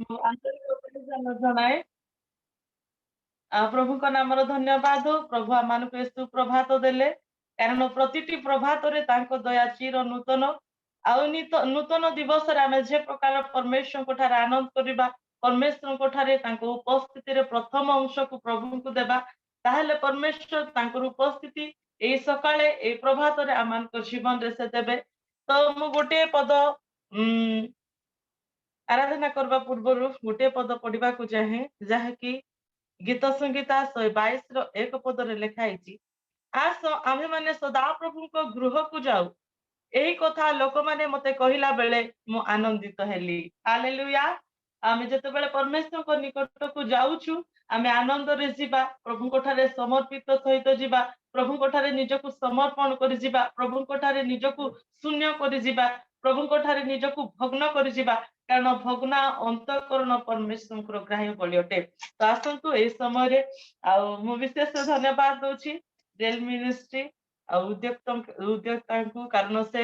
ମୁଁ ଆନ୍ତରିକ ଅଭିନନ୍ଦନ ଜଣାଏ। ପ୍ରଭୁଙ୍କ ନାମର ଧନ୍ୟବାଦ ହଉ। ପ୍ରଭୁ ଆମମାନଙ୍କୁ ଏ ସୁପ୍ରଭାତ ଦେଲେ, କାରଣ ପ୍ରତିଟି ପ୍ରଭାତରେ ତାଙ୍କ ଦୟା ଚିର ନୂତନ। ଆଉ ନୂତନ ଦିବସରେ ଆମେ ଯେ ପ୍ରକାର ପରମେଶ୍ୱରଙ୍କ ଠାରେ ଆନନ୍ଦ କରିବା, ପରମେଶ୍ୱରଙ୍କ ଠାରେ ତାଙ୍କ ଉପସ୍ଥିତିରେ ପ୍ରଥମ ଅଂଶକୁ ପ୍ରଭୁଙ୍କୁ ଦେବା, ତାହେଲେ ପରମେଶ୍ୱର ତାଙ୍କର ଉପସ୍ଥିତି ଏଇ ସକାଳେ ଏଇ ପ୍ରଭାତରେ ଆମମାନଙ୍କ ଜୀବନରେ ସେ ଦେବେ। ତ ମୁଁ ଗୋଟିଏ ପଦ ଆରାଧନା କରିବା ପୂର୍ବରୁ ଗୋଟିଏ ପଦ ପଢିବାକୁ ଚାହେଁ, ଯାହାକି ଗୀତ ସଂହିତା 122ର 1 ପଦରେ ଲେଖା ହେଇଛି, ଆସ ଆମେମାନେ ସଦାପ୍ରଭୁଙ୍କ ଗୃହକୁ ଯାଉ। ଏହି କଥା ଲୋକମାନେ ମତେ କହିଲା ବେଳେ ମୁଁ ଆନନ୍ଦିତ ହେଲି। ହାଲେଲୁୟା। ଆମେ ଯେତେବେଳେ ପରମେଶ୍ୱରଙ୍କ ନିକଟକୁ ଯାଉଛୁ, ଆମେ ଆନନ୍ଦରେ ଯିବା, ପ୍ରଭୁଙ୍କ ଠାରେ ସମର୍ପିତ ସହିତ ଯିବା, ପ୍ରଭୁଙ୍କ ଠାରେ ନିଜକୁ ସମର୍ପଣ କରି ଯିବା, ପ୍ରଭୁଙ୍କ ଠାରେ ନିଜକୁ ଶୂନ୍ୟ କରି ଯିବା, ପ୍ରଭୁଙ୍କ ଠାରେ ନିଜକୁ ଭଗ୍ନ କରି ଯିବା, କାରଣ ଭଗ୍ନା ଅନ୍ତଃକରଣ ପରମେଶ୍ୱରଙ୍କର ଗ୍ରାହ୍ୟ ବଳି ଅଟେ। ତ ଆସନ୍ତୁ ଏଇ ସମୟରେ ଆଉ ମୁଁ ବିଶେଷ ଧନ୍ୟବାଦ ଦଉଛି ଡେଲ୍ ମିନିଷ୍ଟ୍ରି ଆଉ ଉଦ୍ୟୋକ୍ତାଙ୍କୁ, କାରଣ ସେ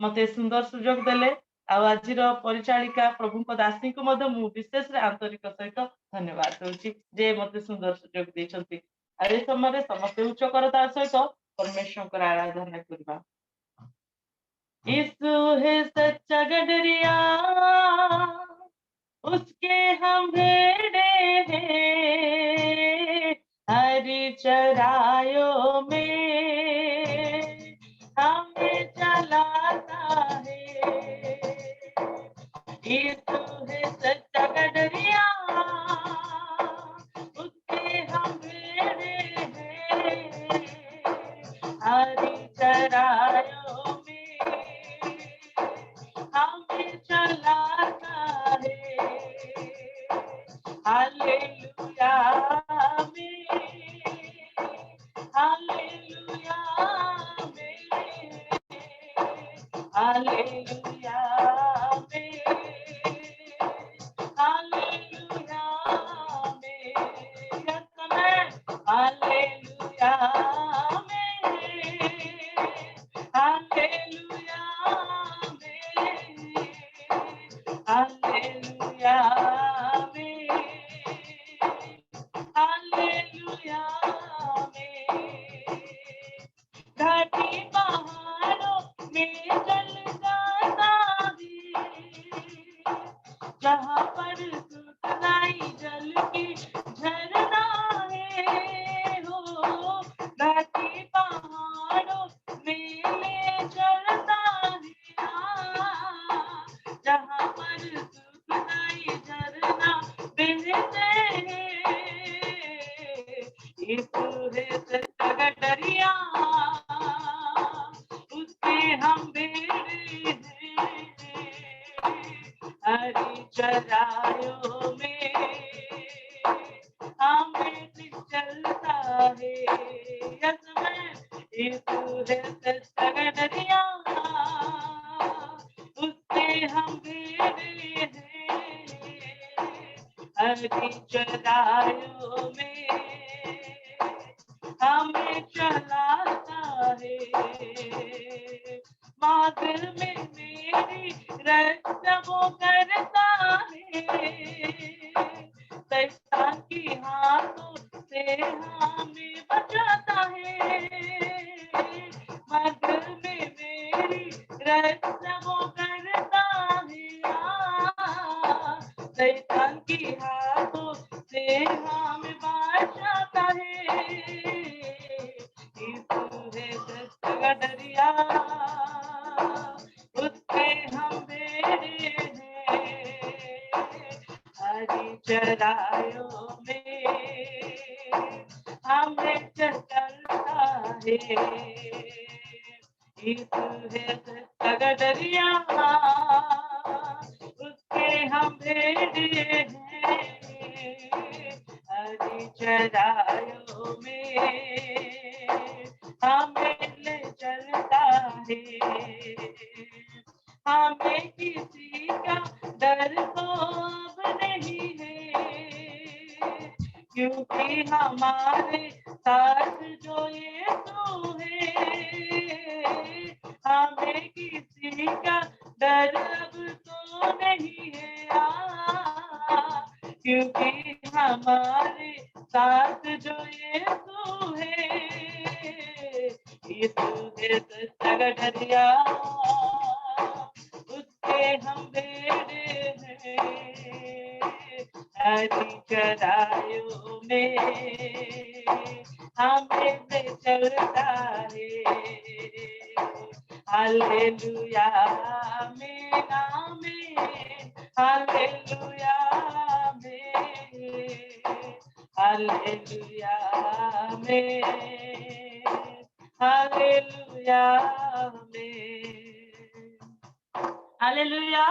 ମତେ ସୁନ୍ଦର ସୁଯୋଗ ଦେଲେ। ଆଉ ଆଜିର ପରିଚାଳିକା ପ୍ରଭୁଙ୍କ ଦାସୀଙ୍କୁ ମଧ୍ୟ ମୁଁ ବିଶେଷରେ ଆନ୍ତରିକ ସହିତ ଧନ୍ୟବାଦ ଦଉଛି ଯେ ମତେ ସୁନ୍ଦର ସୁଯୋଗ ଦେଇଛନ୍ତି। ଆଉ ଏ ସମୟରେ ସମସ୍ତେ ଉଚ୍ଚ କରତାଳ ସହିତ ପରମେଶ୍ୱରଙ୍କର ଆରାଧନା କରିବା। यीशु है सच्चा गडरिया, उसके हम भेड़े हैं, हरी चराइयों में हमें चलाता है। यीशु है सच्चा गडरिया, उसके हम भेड़े हैं, हरी चराइयों में हमें चलाता है। हालेलुया में, हालेलुया में, हालेलुया में, हालेलुया में, हालेलुया में, हालेलुया में, हालेलुया में, हालेलुया में। घाटी पहाड़ों में जल जाता है, जहाँ पर सुखदाई जल की झरना है हो। घाटी पहाड़ों में ले चलता है, जहाँ पर सुखदाई झरना बहते हैं। यीशु है सच्चा गडरिया, उसके हम भेड़े हैं, हरी चराइयों में हमें चलता है। यीशु है सच्चा गडरिया, उसके हम भेड़े हैं, हरी चराइयों में हमें चलाता है। मार्ग में मेरी रक्षा वो करता है, शैतान की हाथों से हमें बचाता है। मार्ग में मेरी रक्षा वो करता है, शैतान की हाथों से हमें बचाता है। यीशु है सच्चा गडरिया, उसके हम भेड़े हैं, हरी चराइयों में हमें चलता है। यीशु है सच्चा गडरिया, उसके हम भेड़े हैं, हरी चराइयों में हमें ले चलता है। हमें किसी का डर तो अब नहीं है, क्योंकि हमारे साथ जो यीशु है। हमें किसी का डर अब तो नहीं है, क्योंकि हमारे साथ जो यीशु है, यीशु है सच्चा गठरिया, उसके हम बेड़े हैं, हरी चराइयों में हमें से चलता है। हालेलुया आमीन आमीन, हालेलुया आमीन, हालेलुया आमीन, हालेलुया आमीन। हालेलुया।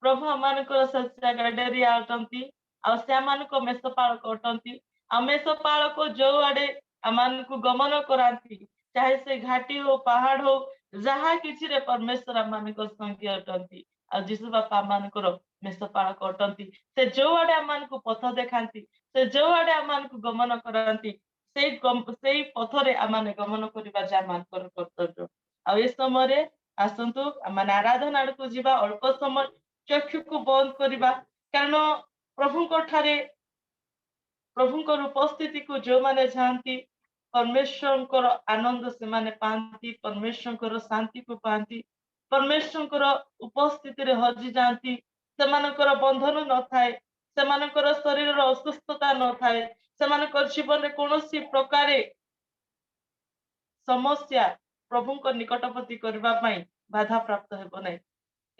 प्रभु आमको सच्चा गडरिया अटंती आ से आमको मेषपालक अटंती। आ मेषपालक जो आड़े आमको गमन कराती, चाहे से घाटी हो पहाड़ हो, जहाँ किसी रे परमेश्वर आमको संगी अटंती। आ जीशु बापा आमको मेषपालक अटंती, से जो आड़े आमको पथ देखाती, से जो आड़े आमको गमन कराती, से पथरे आम गमन करवा आमकर कर्तव्य। आ ए समय आसतु आम आराधना आड़ को जीवा, अल्प समय चक्षु को बंद करवा, कारण प्रभुंकर उपस्थिति को जो माने जानती, परमेश्वर आनंद से माने पाती, परमेश्वर शांति को पाती, परमेश्वर उपस्थिति रे हजि जाती, सेमानकर बंधन न थाए, सेमानकर शरीर असुस्थता न थाए, सेमानकर जीवन रे कोनोसी प्रकार समस्या प्रभुंकर निकटवर्ती करबा पई बाधा प्राप्त हेबो नै,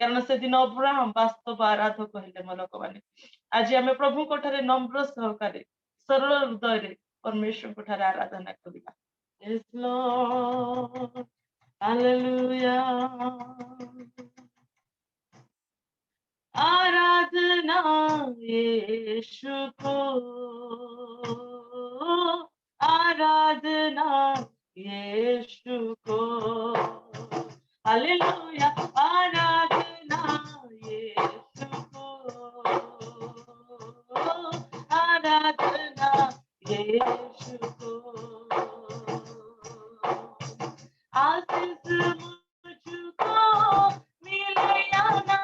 कारण से दिन अब्राहम वास्तव आराधक हेले मोर लोक माने। आज आम प्रभु ठारे नम्र सहकारे सरल हृदय रे परमेश्वर को ठारे आराधना करिबा। Yes Lord, Hallelujah। आराधना यीशु को, आराधना यीशु को, हालेलुया आराधना यीशु को, आराधना यीशु को, आशीष मुझको मिले या ना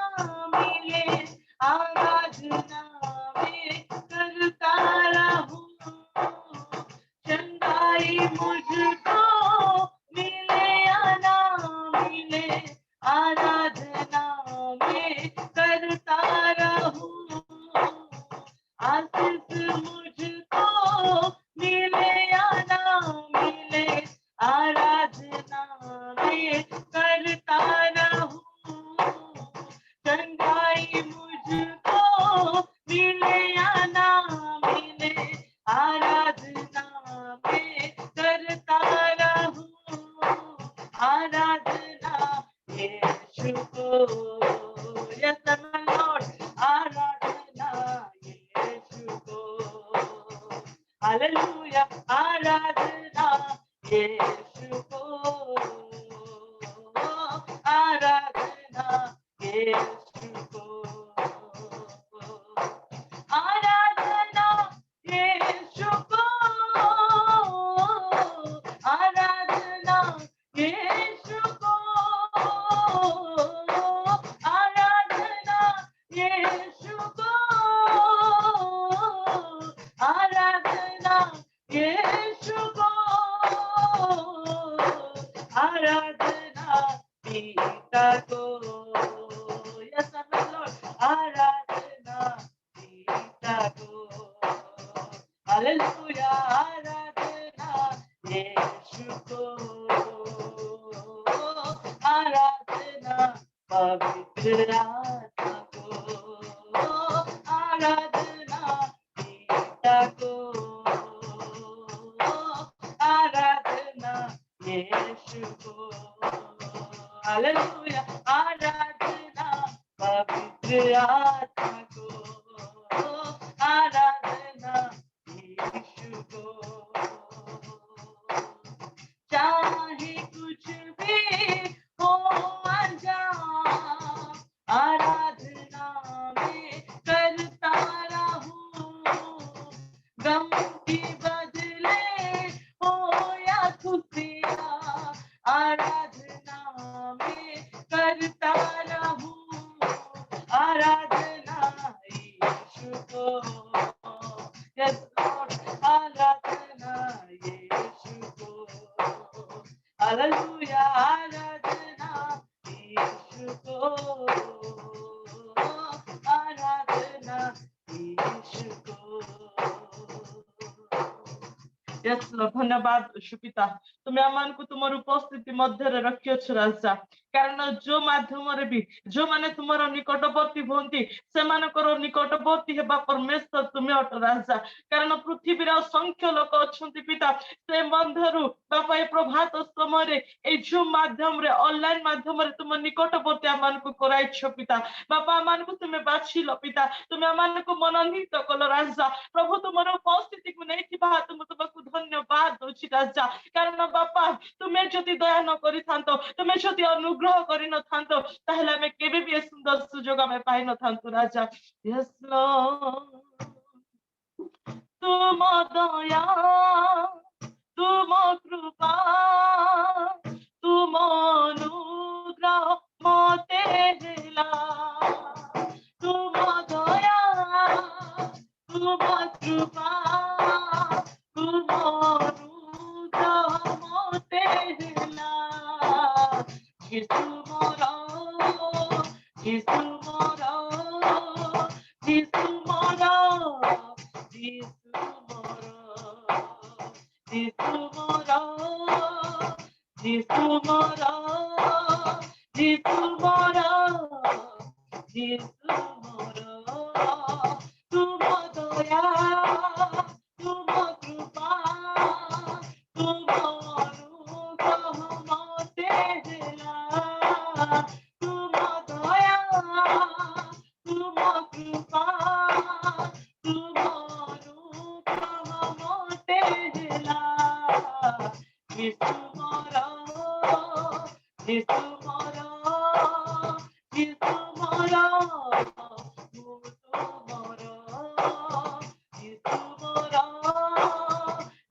मिले, आराधना में करता रहूं, चंगाई मुझको मिले या ना मिले, आराधना में करता रहूं, आशीष मुझको मिले या ना मिले, आराधना में करता रहूं, चंगाई मुझको मिले या ना मिले, आराधना में करता रहूं, आराधना यीशु को। Yes, my Lord, आराधना यीशु को, हालेलुया आराधना यीशु को, आराधना यीशु को, आराधना यीशु को, आराधना यीशु को, आराधना यीशु को, आराधना यीशु को, आराधना पिता को। Yes, my Lord, आराधना पिता को, हालेलुया आराधना यीशु को, आराधना पवित्र आत्मा को, आराधना पिता को, आराधना यीशु को, हालेलुया आराधना पवित्र आत्मा को, आराधना यीशु को। चाहे कुछ भी हो अंजाम, हालेलुया आराधना यीशु को आराधना यीशु को Yes, Lord. धन्यवाद सुपिता तुम्हें आमान को तुम उपस्थिति मध्य रखिछ राजा कारण जो माध्यम भी जो माने तुमर निकटवर्ती होती से निकटवर्ती हेबा परमेश्वर तुम्हें अट राजा कारण पृथ्वी असंख्य लोक अच्छा पिता से मध्यरु बापा ये प्रभात समय जो माध्यम रे ऑनलाइन माध्यम रे तुम निकटवर्ती आमान को कराइछ पिता बापा आमान को तुम्हें बाछिल पिता तुम्हें आमान को मनोनीत कल राजा प्रभु तुमर उपस्थिति को नहीं तुम तुमको धन्यवाद दौची राजा कारण बापा तुम्हें जदि दया न करि थांतो तुम्हें जदि अनुग्रह करि न थांतो ताहले हमें केबे भी सुंदर सुजोग हमें पाइ न थांतो राजा यस लॉर्ड तुम दया तुम कृपा तुम अनुग्रह मते हेला तुम दया तुम कृपा तुम अनुग्रह मते हेला यीशु मोरा यीशु मोरा यीशु मोरा यीशु मोरा यीशु मोरा यीशु मोरा यीशु मोरा यीशु मोरा तुम दया तुम कृपा तुम अनुग्रह मते हेला तुम दया तुम कृपा तुम अनुग्रह मते हेला यीशु मोरा यीशु मोरा यीशु मोरा तू मोरा यीशु मोरा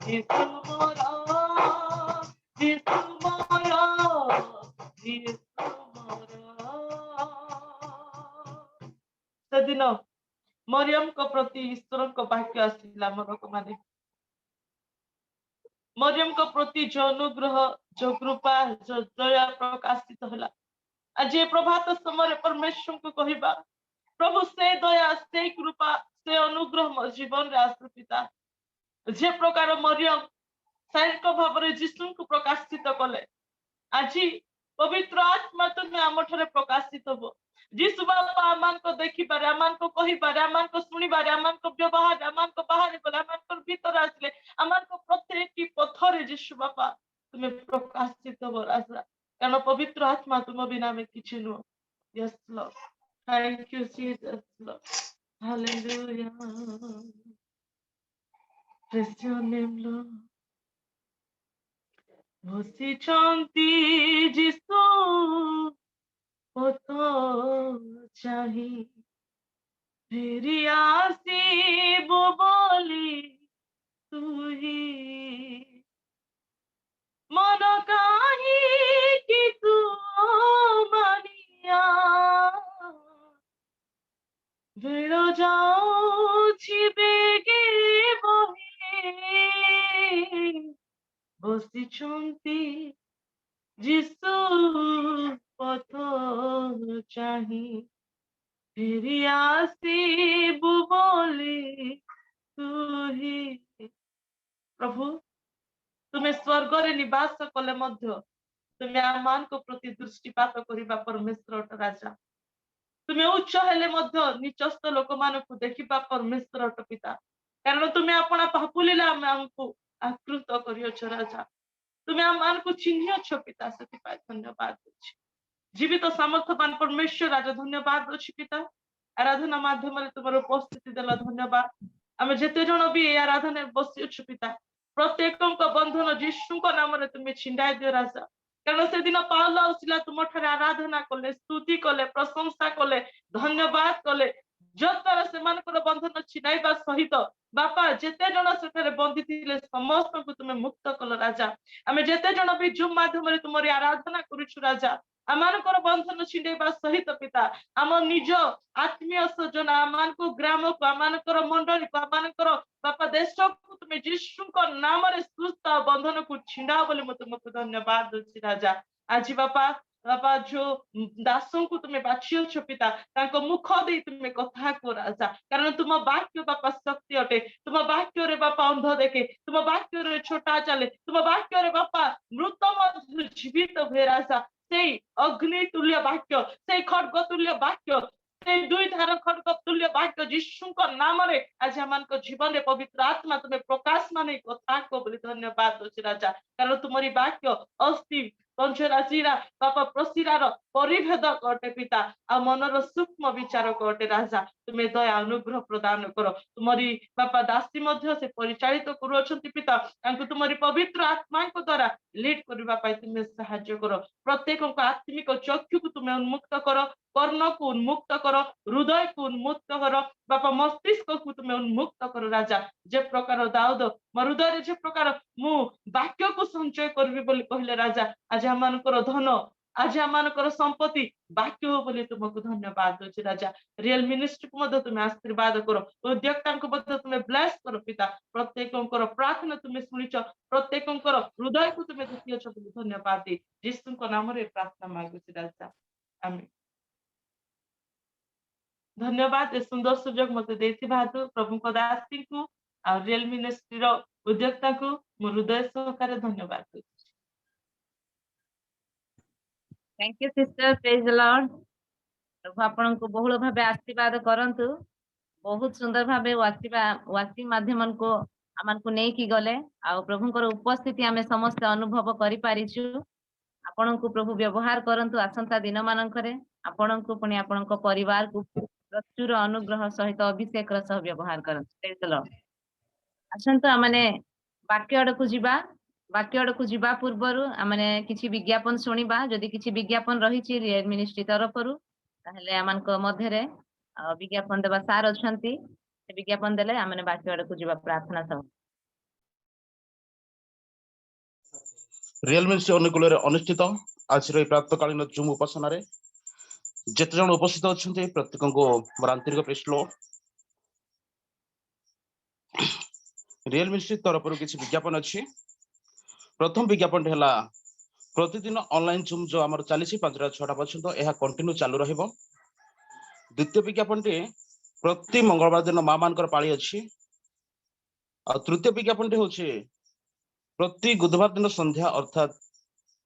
यीशु मोरा यीशु मोरा यीशु मोरा सेदिन मरियम को प्रति ईश्वर को वाक्य आसिला मोरक माने मरियम को प्रति जो अनुग्रह जो कृपा जो दया प्रकाशित होला आज ये प्रभात समय परमेश्वर को कहबा प्रभु से दया से कृपा से अनुग्रह मो जीवन रे आसु पिता जे प्रकार मरियम सैनिक भाव में जीशु को प्रकाशित कले आज पवित्र आत्मा तुम्हें आम ठारे प्रकाशित हो जीशु बापा आमान को देखी पारे आमान को कही पारे आमान को सुनी पारे आमान को व्यवहार आमान को बाहर गले आमान को भीतर आसले आमान को प्रत्येक की पथरे जीशु बापा तुम्हें प्रकाशित हो राजा कारण पवित्र आत्मा तुम बिना में किछि नु yes Lord thank you Jesus Lord hallelujah praise your name Lord ବସିଛନ୍ତି ଯୀଶୁ ପଥ ଚାହିଁ ଫେରି ଆସିବୁ ବୋଲି ତୁହି ମନ କାହିଁକି ତୁ ମାନିଆ ବେଳ ଯାଉଛି ବେଗେ ବହି ବସିଛନ୍ତି ଯୀଶୁ ପଥ ଚାହିଁ ଫେରି ଆସିବୁ ବୋଲି ତୁହି प्रभु तुम्हें स्वर्ग रे निवास कले मध्य तुम्हें आमान को प्रति दृष्टिपात करिबा परमेश्वर अट राजा तुम्हें उच्च हेले मध्य निचस्त लोक मान को देखिबा परमेश्वर अट पिता कारण तुम्हें अपना पापुलिला हमको आकृत करियोछ राजा तुम्हें आमान को चिन्हियोछ पिता सती पाए धन्यवाद अछि जीवित सामर्थ्यवान परमेश्वर राजा धन्यवाद अछि पिता आराधना माध्यम रे तुमर उपस्थिति देला धन्यवाद आमे जेते जण भी ए आराधना बसि अछि पिता प्रत्येक बंधन जीशु नाम तुम्हें छिंडाई दियो राजा कारण से दिन पाउल आउसिला तुम ठारे आराधना कले स्तुति कले प्रशंसा कले धन्यवाद कले जद्वारा से बंधन छिनाइबा सहित बापा जेते जण सेठारे बंदी थिले समस्त को तुम्हें मुक्त कल राजा आमे जेते जण भी जूम माध्यम रे तुमरी आराधना करूछु राजा आमानकर बंधन छिंडेबा सहित पिता आम निज आत्मीय सजन आमानको ग्राम को आमानकर मंडली को आमानकर बापा देश को तुम्हें यीशु को नाम रे सुस्थ बंधन को छिंडा बोले मत तुमको धन्यवाद दूची राजा आज बापा बापा जो दासों को तुम्हें बाछियो छ पिता तांको मुख दे तुम्हें कथा को राजा कारण तुम वाक्य बापा शक्ति अटे तुम वाक्य रे बापा अंध देखे तुम वाक्य रे छोटा चले तुम वाक्य रे बापा मृत मध्य जीवित हुए राजा से अग्नि तुल्य वाक्य से खड्ग तुल्य वाक्य से दुई धार खड्ग तुल्य वाक्य यीशु को नाम रे आज हम जीवन रे पवित्र आत्मा तुम्हें प्रकाश माने कथा को बोली धन्यवाद दोषी राजा कारण तुम्हारी वाक्य अस्थि पंचराशिरा बापा प्रशिरार परिभेद कटे पिता आ मनर सूक्ष्म विचार कटे राजा तुम्हें दया अनुग्रह प्रदान कर तुम्हारी बापा दासी मध्य से परिचालित करुछंती पिता तांको तुम्हारी पवित्र आत्मा को द्वारा लीड करबा पाई तुम्हें सहायता कर प्रत्येक आत्मिक चक्षु को तुम्हें उन्मुक्त कर कर्ण को उन्मुक्त कर हृदय को उन्मुक्त कर बापा मस्तिष्क को तुम्हें उन्मुक्त कर राजा जे प्रकार दाऊद मो हृदय जे प्रकार मु वाक्य को संचय करबी बोली कहले राजा आज हमनकर धन आज हमनकर संपत्ति वाक्य हो बोली तुमको धन्यवाद दोची राजा रियल मिनिस्ट्री को मध्य तुम्हें आशीर्वाद करो उद्योक्ता को मध्य तुम्हें ब्लेस करो पिता प्रत्येकंकर प्रार्थना तुम्हें सुनिछ प्रत्येकंकर हृदय को तुम्हें देखिछ बोली धन्यवाद दे यीशु को नाम रे प्रार्थना मागुची राजा आमीन धन्यवाद ए सुंदर सुजोग मते देथि भातु प्रभु को दासी को आ रियल मिनिस्ट्री रो उद्योक्ता को मो हृदय सहकारे धन्यवाद दे thank you sister praise the lord प्रभु आपन को बहुल भाबे आशीर्वाद करंतु बहुत सुंदर भाबे वाचिंग माध्यम को आमन को नै की गले आ प्रभु को उपस्थिति हमें समस्त अनुभव करि पारिछु आपन को प्रभु व्यवहार करंतु आसंता दिन मानकरे आपन को पुनी आपन को परिवार को प्रचुर अनुग्रह सहित अभिषेक र सह व्यवहार करंतु प्रेज द लॉर्ड आसंता माने वाक्य अडकु जीवा वाक्य अडकु जीवा पूर्वरु आमने किछि विज्ञापन सुनिबा जदि किछि विज्ञापन रहिछि रियल मिनिस्ट्री तरफरु ताहले आमन को मध्य रे विज्ञापन देबा सार अछंती विज्ञापन देले आमने वाक्य अडकु जीवा प्रार्थना सब रियल मिनिस्ट्री अनुकूल अनुष्ठित आज प्रातकालीन जूम उपासना जिते जन उपस्थित अच्छा प्रत्येक को मोर आंतरिक प्रेसलो रियल मिनिस्ट्री तरफ किसी विज्ञापन अच्छी प्रथम विज्ञापन है प्रतिदिन ऑनलाइन जूम जो आम चली 5टा 6टा पर्यंत यह कंटिन्यू चालू रहिबो द्वितीय विज्ञापन टी प्रति मंगलवार दिन माँ मान पाली अच्छी और तृतीय विज्ञापन टी होची प्रति बुधवार दिन संध्या अर्थात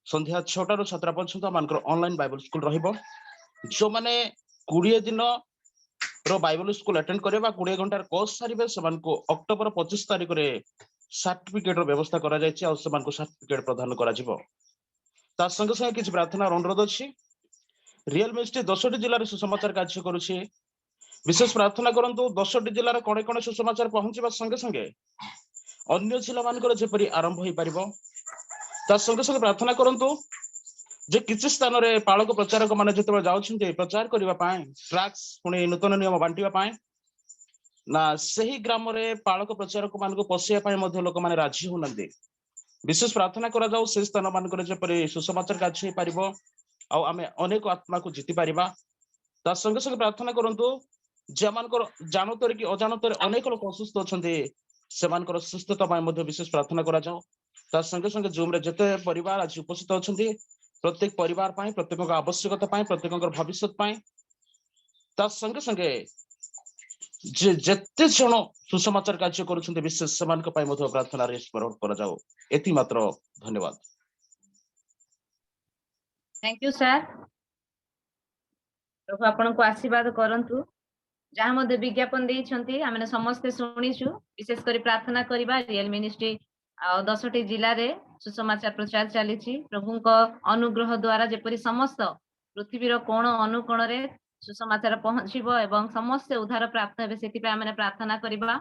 संध्या 6टा रु 7टा पर्यंत आमर ऑनलाइन बाइबल स्कूल रहिबो जो माने 20 दिन रो बाइबल स्कूल अटेंड करे 20 घंटार कोर्स सारिबे को अक्टोबर 25 तारिख रे सर्टिफिकेट रो व्यवस्था करा जायछि और को सर्टिफिकेट प्रदान करा जिवो ता संगे संगे किछ प्रार्थना अनुरोध अछि रियल मिनिस्ट्री 10टी जिल्ला रे सुसमाचार कार्य करूछि विशेष प्रार्थना करंतु 10टी जिल्ला रे कोणे कोणे सुसमाचार पहुंचबा संगे संगे अन्य जिल्ला मानकर जेपरि आरंभ होई परिबो ता संगे संगे प्रार्थना करंतु जे किछि स्थान रे पालक प्रचारक माने जते जाउछन्ते प्रचार करिबा पाए ट्रैक्स पुणी नूतन नियम बांटिबा पाए ना सही ग्राम रे पालक प्रचारक मान को पसिया पाए मध्ये लोक माने राजी होनंते विशेष प्रार्थना करा जाऊ से स्थान मानकर जेपरि सुसमाचार कार्य होई परिबो आ आमे अनेक आत्मा को जीति परिबा ता संगे संगे प्रार्थना करंतु जे मानकर जानतर कि अजानतर अनेक लोक असुस्थ अछन्ते सेमानकर सुस्थता पाए मध्ये विशेष प्रार्थना करा जाऊ ता संगे संगे जूम रे जते परिवार आज उपस्थित अछन्ते प्रत्येक परिवार पाए प्रत्येक आवश्यकता पाए प्रत्येक भविष्य पाए ता संगे संगे जेते जन सुसमाचार कार्य करुछन्ते विशेष समान को पाए मधु प्रार्थना रे स्मरण करा जाओ एति मात्र धन्यवाद थैंक यू सर प्रभु आपन को आशीर्वाद करंतु जहाँ मध्य विज्ञापन देइछन्ती हमने समस्त सुनिछु विशेष करी प्रार्थना करिबा रियल मिनिस्ट्री 10टी जिल्ला रे सुसमाचार प्रचार चली प्रभु अनुग्रह द्वारा जेपरी समस्त पृथ्वीर कोण अनुकोण रे सुसमाचार पहुंचबो एवं समस्त उद्धार प्राप्त हेबे सेति पे हमने प्रार्थना करिबा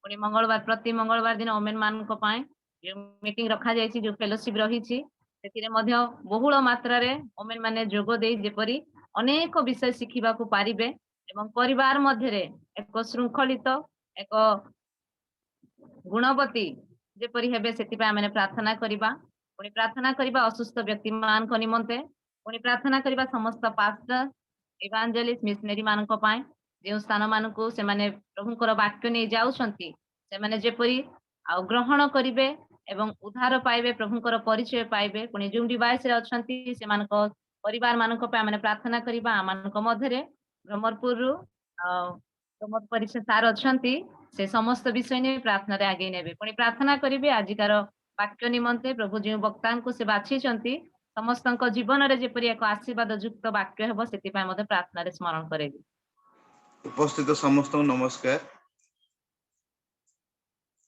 पुणी मंगलवार प्रति मंगलवार दिन ओमेन मान को पाए जो मीटिंग रखा जायछि जो फेलोशिप रहिछि सेति रे मध्य बहुल मात्रा रे ओमेन माने जोग देई जेपरी अनेक विषय शिखिबा को पारिबे एवं परिवार मध्य रे एक श्रृंखलित एक गुणवती जेपरी हेबे सेति पे हमने प्रार्थना करिबा पुणी प्रार्थना करिबा असुस्थ व्यक्ति मान को निमंते पुणी प्रार्थना करबा समस्त पास्टर इवांजेलिस्ट मिशनरी मानक पाए जे स्थान मानकु से माने प्रभुଙ୍କର वाक्य नै जाउछंती से माने जेपरि आ ग्रहण करिवे एवं उद्धार पाइबे प्रभुଙ୍କର परिचय पाइबे पुणी जो डिवाइस रे अछंती से मानक परिवार मानक पे माने प्रार्थना करबा आमानक मध्यरे ब्रह्मपुर रु प्रमोद परिचय सार अछंती से समस्त विषय ने प्रार्थना रे आगे नेबे पुणी प्रार्थना करिवे आजिकार वाक्य निमंते प्रभु जो वक्ता को से बाछिचंती समस्त जीवन रे जेपरि एक आशीर्वाद युक्त वाक्य हेबो सेति पय मते प्रार्थना रे स्मरण करेबी। उपस्थित समस्त नमस्कार।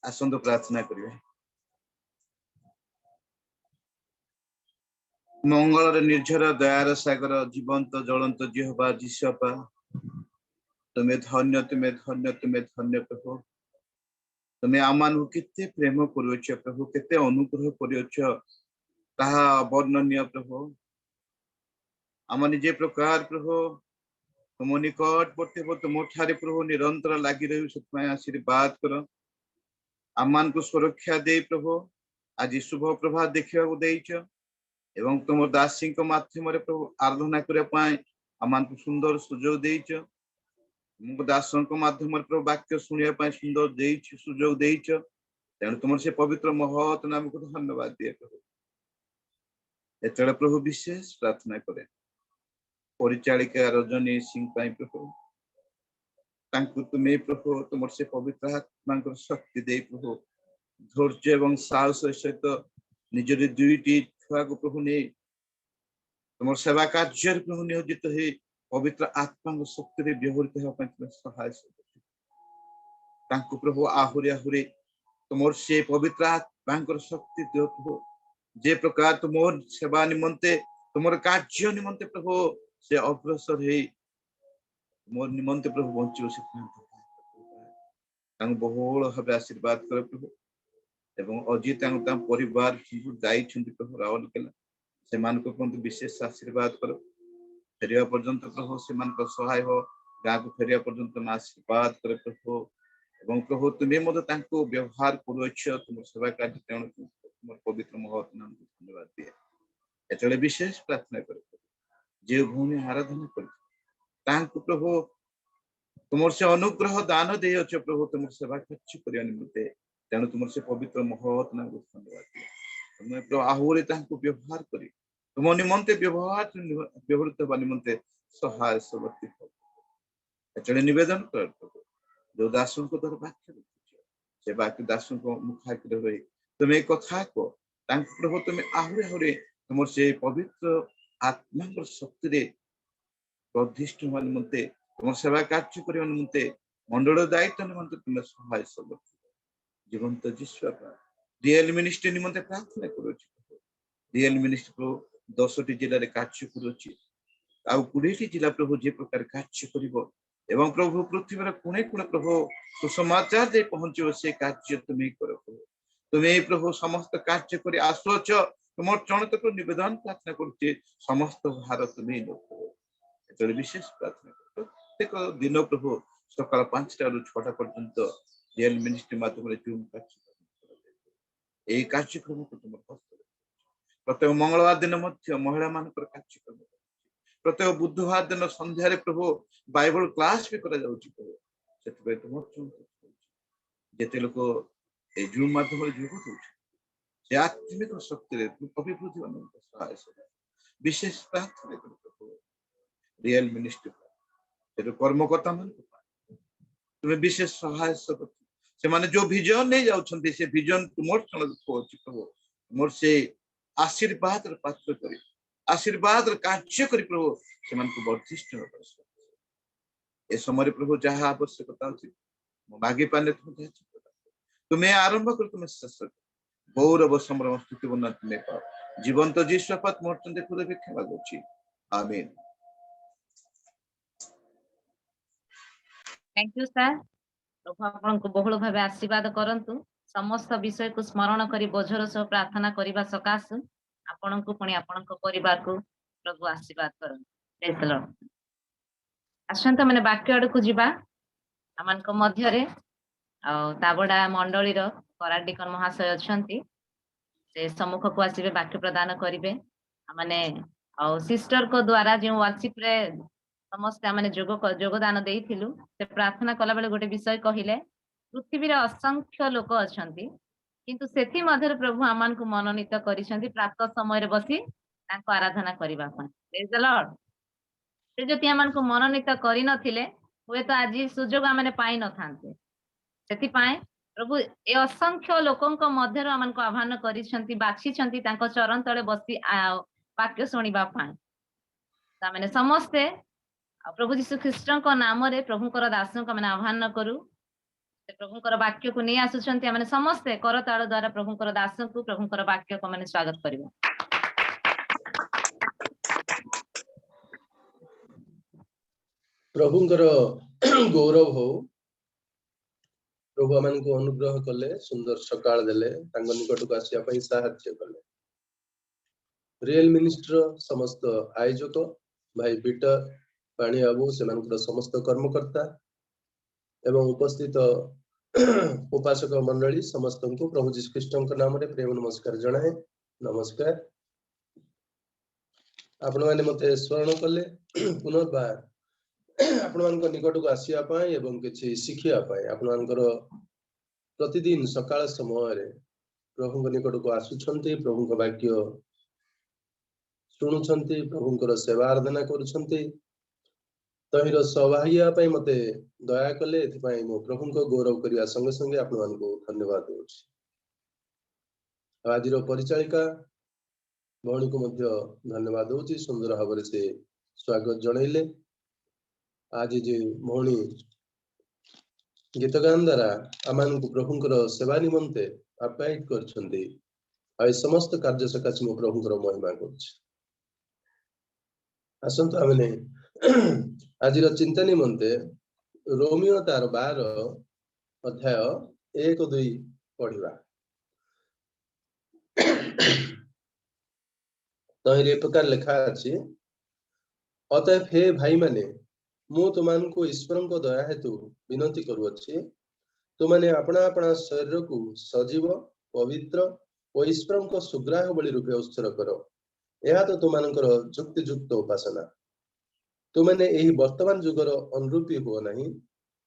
आसंत प्रार्थना करिवे। मंगल निर्झर दयार सागर जीवंत ज्वलंत जिह्वा जिसपा तुम्हें धन्य तुम्हें धन्य तुम्हें धन्य प्रभु तुम्हें आमान केते प्रेम करुछ प्रभु केते अनुग्रह करुछ ताहा वर्णनीय प्रभु आम निजे प्रकार प्रभु तुम निकटवर्ती तुम ठारे प्रभु निरंतर लगी रही से आशीर्वाद कर आमान को सुरक्षा दे प्रभु आज शुभ प्रभात देखा देच एवं तुम दासी माध्यम प्रभु आराधना करने आमान को सुंदर सुजोग देच दासों माध्यम प्रभु वाक्य शुणा सुंदर सुजोग देच तेणु तुम से पवित्र महत नाम को धन्यवाद दिए प्रभु एतले प्रभु विशेष प्रार्थना करे परिचालिका रजनी सिंह प्रभु तुम्हें प्रभु तुम से पवित्र आत्मा शक्ति दे प्रभु धैर्य एवं साहस सहित निजर दुईटी छुआ को प्रभु नहीं तुम सेवा कार्य प्रभु नियोजित है पवित्र आत्मा शक्ति व्यवहृत होगा सहाय प्रभु आहुरी आहुरी तुम से पवित्र आत्मा शक्ति दियो प्रभु जे प्रकार तुम सेवा निमंते तुम कार्य निमंते प्रभु से अग्रसर है मोर निमंते प्रभु बंचो से बहुल भाव आशीर्वाद कर प्रभु एवं अजित परिवार दायी प्रभु राउरकेला से विशेष आशीर्वाद कर फेरिया पर्यंत प्रभु से सहाय हो गाँ को फेरिया पर्यंत आशीर्वाद कर प्रभु एवं प्रभु तुम्हें व्यवहार करुछ तुम सेवा कार्य तुम पवित्र महत नाम धन्यवाद दिए एतले विशेष प्रार्थना कर जे भूमि आराधना कर प्रभु तुम से अनुग्रह दान दे प्रभु तुम सेवा कार्य करने निमित्ते तेणु तुम से पवित्र महत नाम धन्यवाद दिए तुम्हें प्रभु आहुरी व्यवहार कर तुम निमंते व्यवहृत होगा निमंते सहाय समर्थी एतले निवेदन कर प्रभु जो दासों को द्वारा वाक्य से वाक्य दासों को मुखाग्र रही तुम एक कथा को प्रभु तुम्हें आहुरी आहुरी तुम से पवित्र आत्मा शक्ति प्रतिष्ठ होगा निमंते तुम सेवा कार्य करने निमंते मंडल दायित्व निमंते तुम्हें सहाय समर्थी जीवंत जिस्वा रियल मिनिस्ट्री निमंते प्रार्थना करुछ रियल मिनिस्ट्री प्रभु 10टी जिले में कार्य करुछ आ 20टी जिला प्रभु जे प्रकार कार्य करिवो एवं प्रभु पृथ्वी कोणे कोणे प्रभु सुसमाचार दे पहुंचो से कार्य तुम्हें कर तुम्हें प्रभु समस्त कार्य कर आसुच तुम चरण तक निवेदन प्रार्थना करुचे समस्त भारत तुम्हें लोग विशेष प्रार्थना कर प्रत्येक दिन प्रभु सकाल 5टा रु 6टा पर्यंत रियल मिनिस्ट्री माध्यम जूम कार्यक्रम को तुम प्रत्येक मंगलवार दिन महिला मान कार्यक्रम प्रत्येक बुधवार दिन संध्यारे प्रभु बाइबल क्लास भी करा जाउची प्रभु सेतबे तुम जेते लोक ए जूम माध्यम जोग होउची से आत्मिक शक्ति रे अभिवृद्धि मान सहाय विशेष प्रार्थना कर प्रभु रियल मिनिस्ट्री से कर्मकर्ता मान तुम्हें विशेष सहाय से माने जो विजन नहीं जाउछंती से विजन तुमर चरण होउची प्रभु तुमर से आशीर्वाद पात्र करी आशीर्वाद कार्य करी प्रभु से वर्धिष्ठ ए समय प्रभु जहाँ आवश्यकता अच्छी मागे पाने तुम्हें आरंभ कर तुम्हें शेष गौरव सम्भ्रम स्तुति बना तुम्हें पाओ जीवंत जीश्वपात मोर्चन देखो क्षमा करुछि आमीन। थैंक यू सर प्रभु आपनको बहुल भाव आशीर्वाद करंतु समस्त विषय को स्मरण करी बोझर सह प्रार्थना करने सकाश आपण को पुणी आपण परिवार को प्रभु आशीर्वाद करंतु आसंत मैंने वाक्य आड़ को जीवा आमान मध्य ताबड़ा मंडली कराडिकन महाशय अच्छा से सम्मुख को आसवे वाक्य प्रदान करेंगे माने और सिस्टर को द्वारा जो वर्शिप रे समस्त माने योगदान देइथिलु से प्रार्थना कला बेले गोटे विषय कहिले पृथ्वी रे असंख्य लोक अछंती किंतु सेथि मध्य प्रभु आमान को मनोनीत करिसंती प्रातः समय रे बसी तांको आराधना करिबा पय प्रेज द लॉर्ड से जति आमान को मनोनीत करि नथिले हुए तो आज सुजोग आमाने पाई न थांते सेथि पाए प्रभु ए असंख्य लोकंक मध्य आमान को आह्वान करिसंती बाछिसंती तांको चरण तळे बसी वाक्य शुणिबा पय तामाने समस्ते प्रभु जीशु ख्रीष्टଙ୍କ नामରେ ପ୍ରଭୁଙ୍କର ଦାସଙ୍କ ମାନେ ଆହ୍ୱାନ କରୁ ସେ ପ୍ରଭୁଙ୍କର ବାକ୍ୟକୁ ନେଇ ଆସୁଛନ୍ତି ଆମେ ସମସ୍ତେ କରତାଳ ଦ୍ୱାରା ପ୍ରଭୁଙ୍କର ଦାସଙ୍କୁ ପ୍ରଭୁଙ୍କର ବାକ୍ୟକୁ ମାନେ ସ୍ୱାଗତ କରିବା प्रभुଙ୍କର गौरव हो प्रभु आमान को अनुग्रह कले सुंदर सकाळ देले तांग निकट को आसिया पई सहाय्य कले रियल मिनिस्टर समस्त आयोजक भाई पीटर पाणी बाबू से समस्त कर्मकर्ता एवं उपस्थित उपासक मंडली समस्त को प्रभु जीशु ख्रीष्टଙ୍କ नाम रे प्रेम नमस्कार जणाए नमस्कार आपण माने मते स्मरण कले पुनर्बार आपण मानक निकट को आसिया पाए एवं किछि शिखिया पाए आपण मानकर प्रतिदिन सकाळ समय रे प्रभु निकट को आसुछंती प्रभु को वाक्य शुणुछंती प्रभुଙ୍କର सेवा आराधना करूछंती तहिर सहभागिया पाई मते दया कले एथि पाई मो प्रभुଙ୍କ गौरव करिया संगे संगे आपण मानको धन्यवाद देउछि आजिर परिचालिका भौणी को मध्य धन्यवाद देउछि सुंदर भाबरे से स्वागत जणैले आज जे भौणी गीत गान द्वारा आमान को प्रभुଙ୍କର सेवा निमंते अपाइट करछंती आइ समस्त कार्य सकाश मो प्रभुଙ୍କର महिमा करछि आसंत आमने आजिर चिंता निमंते रोमियो तार 12 अध्याय 1-2 पढ़िबा तहिरे प्रकार लिखा अछि अतएव हे भाई माने मु तुमान को ईश्वर को दया हेतु विनती करूअछि तुमाने अपना अपना शरीर को सजीव पवित्र और ईश्वर को सुग्राह बलि रूपे उत्सर्ग करो यह तो तुमानकर जुक्ति जुक्त उपासना तुमाने एही वर्तमान जुगर अनुरूपी हो नहीं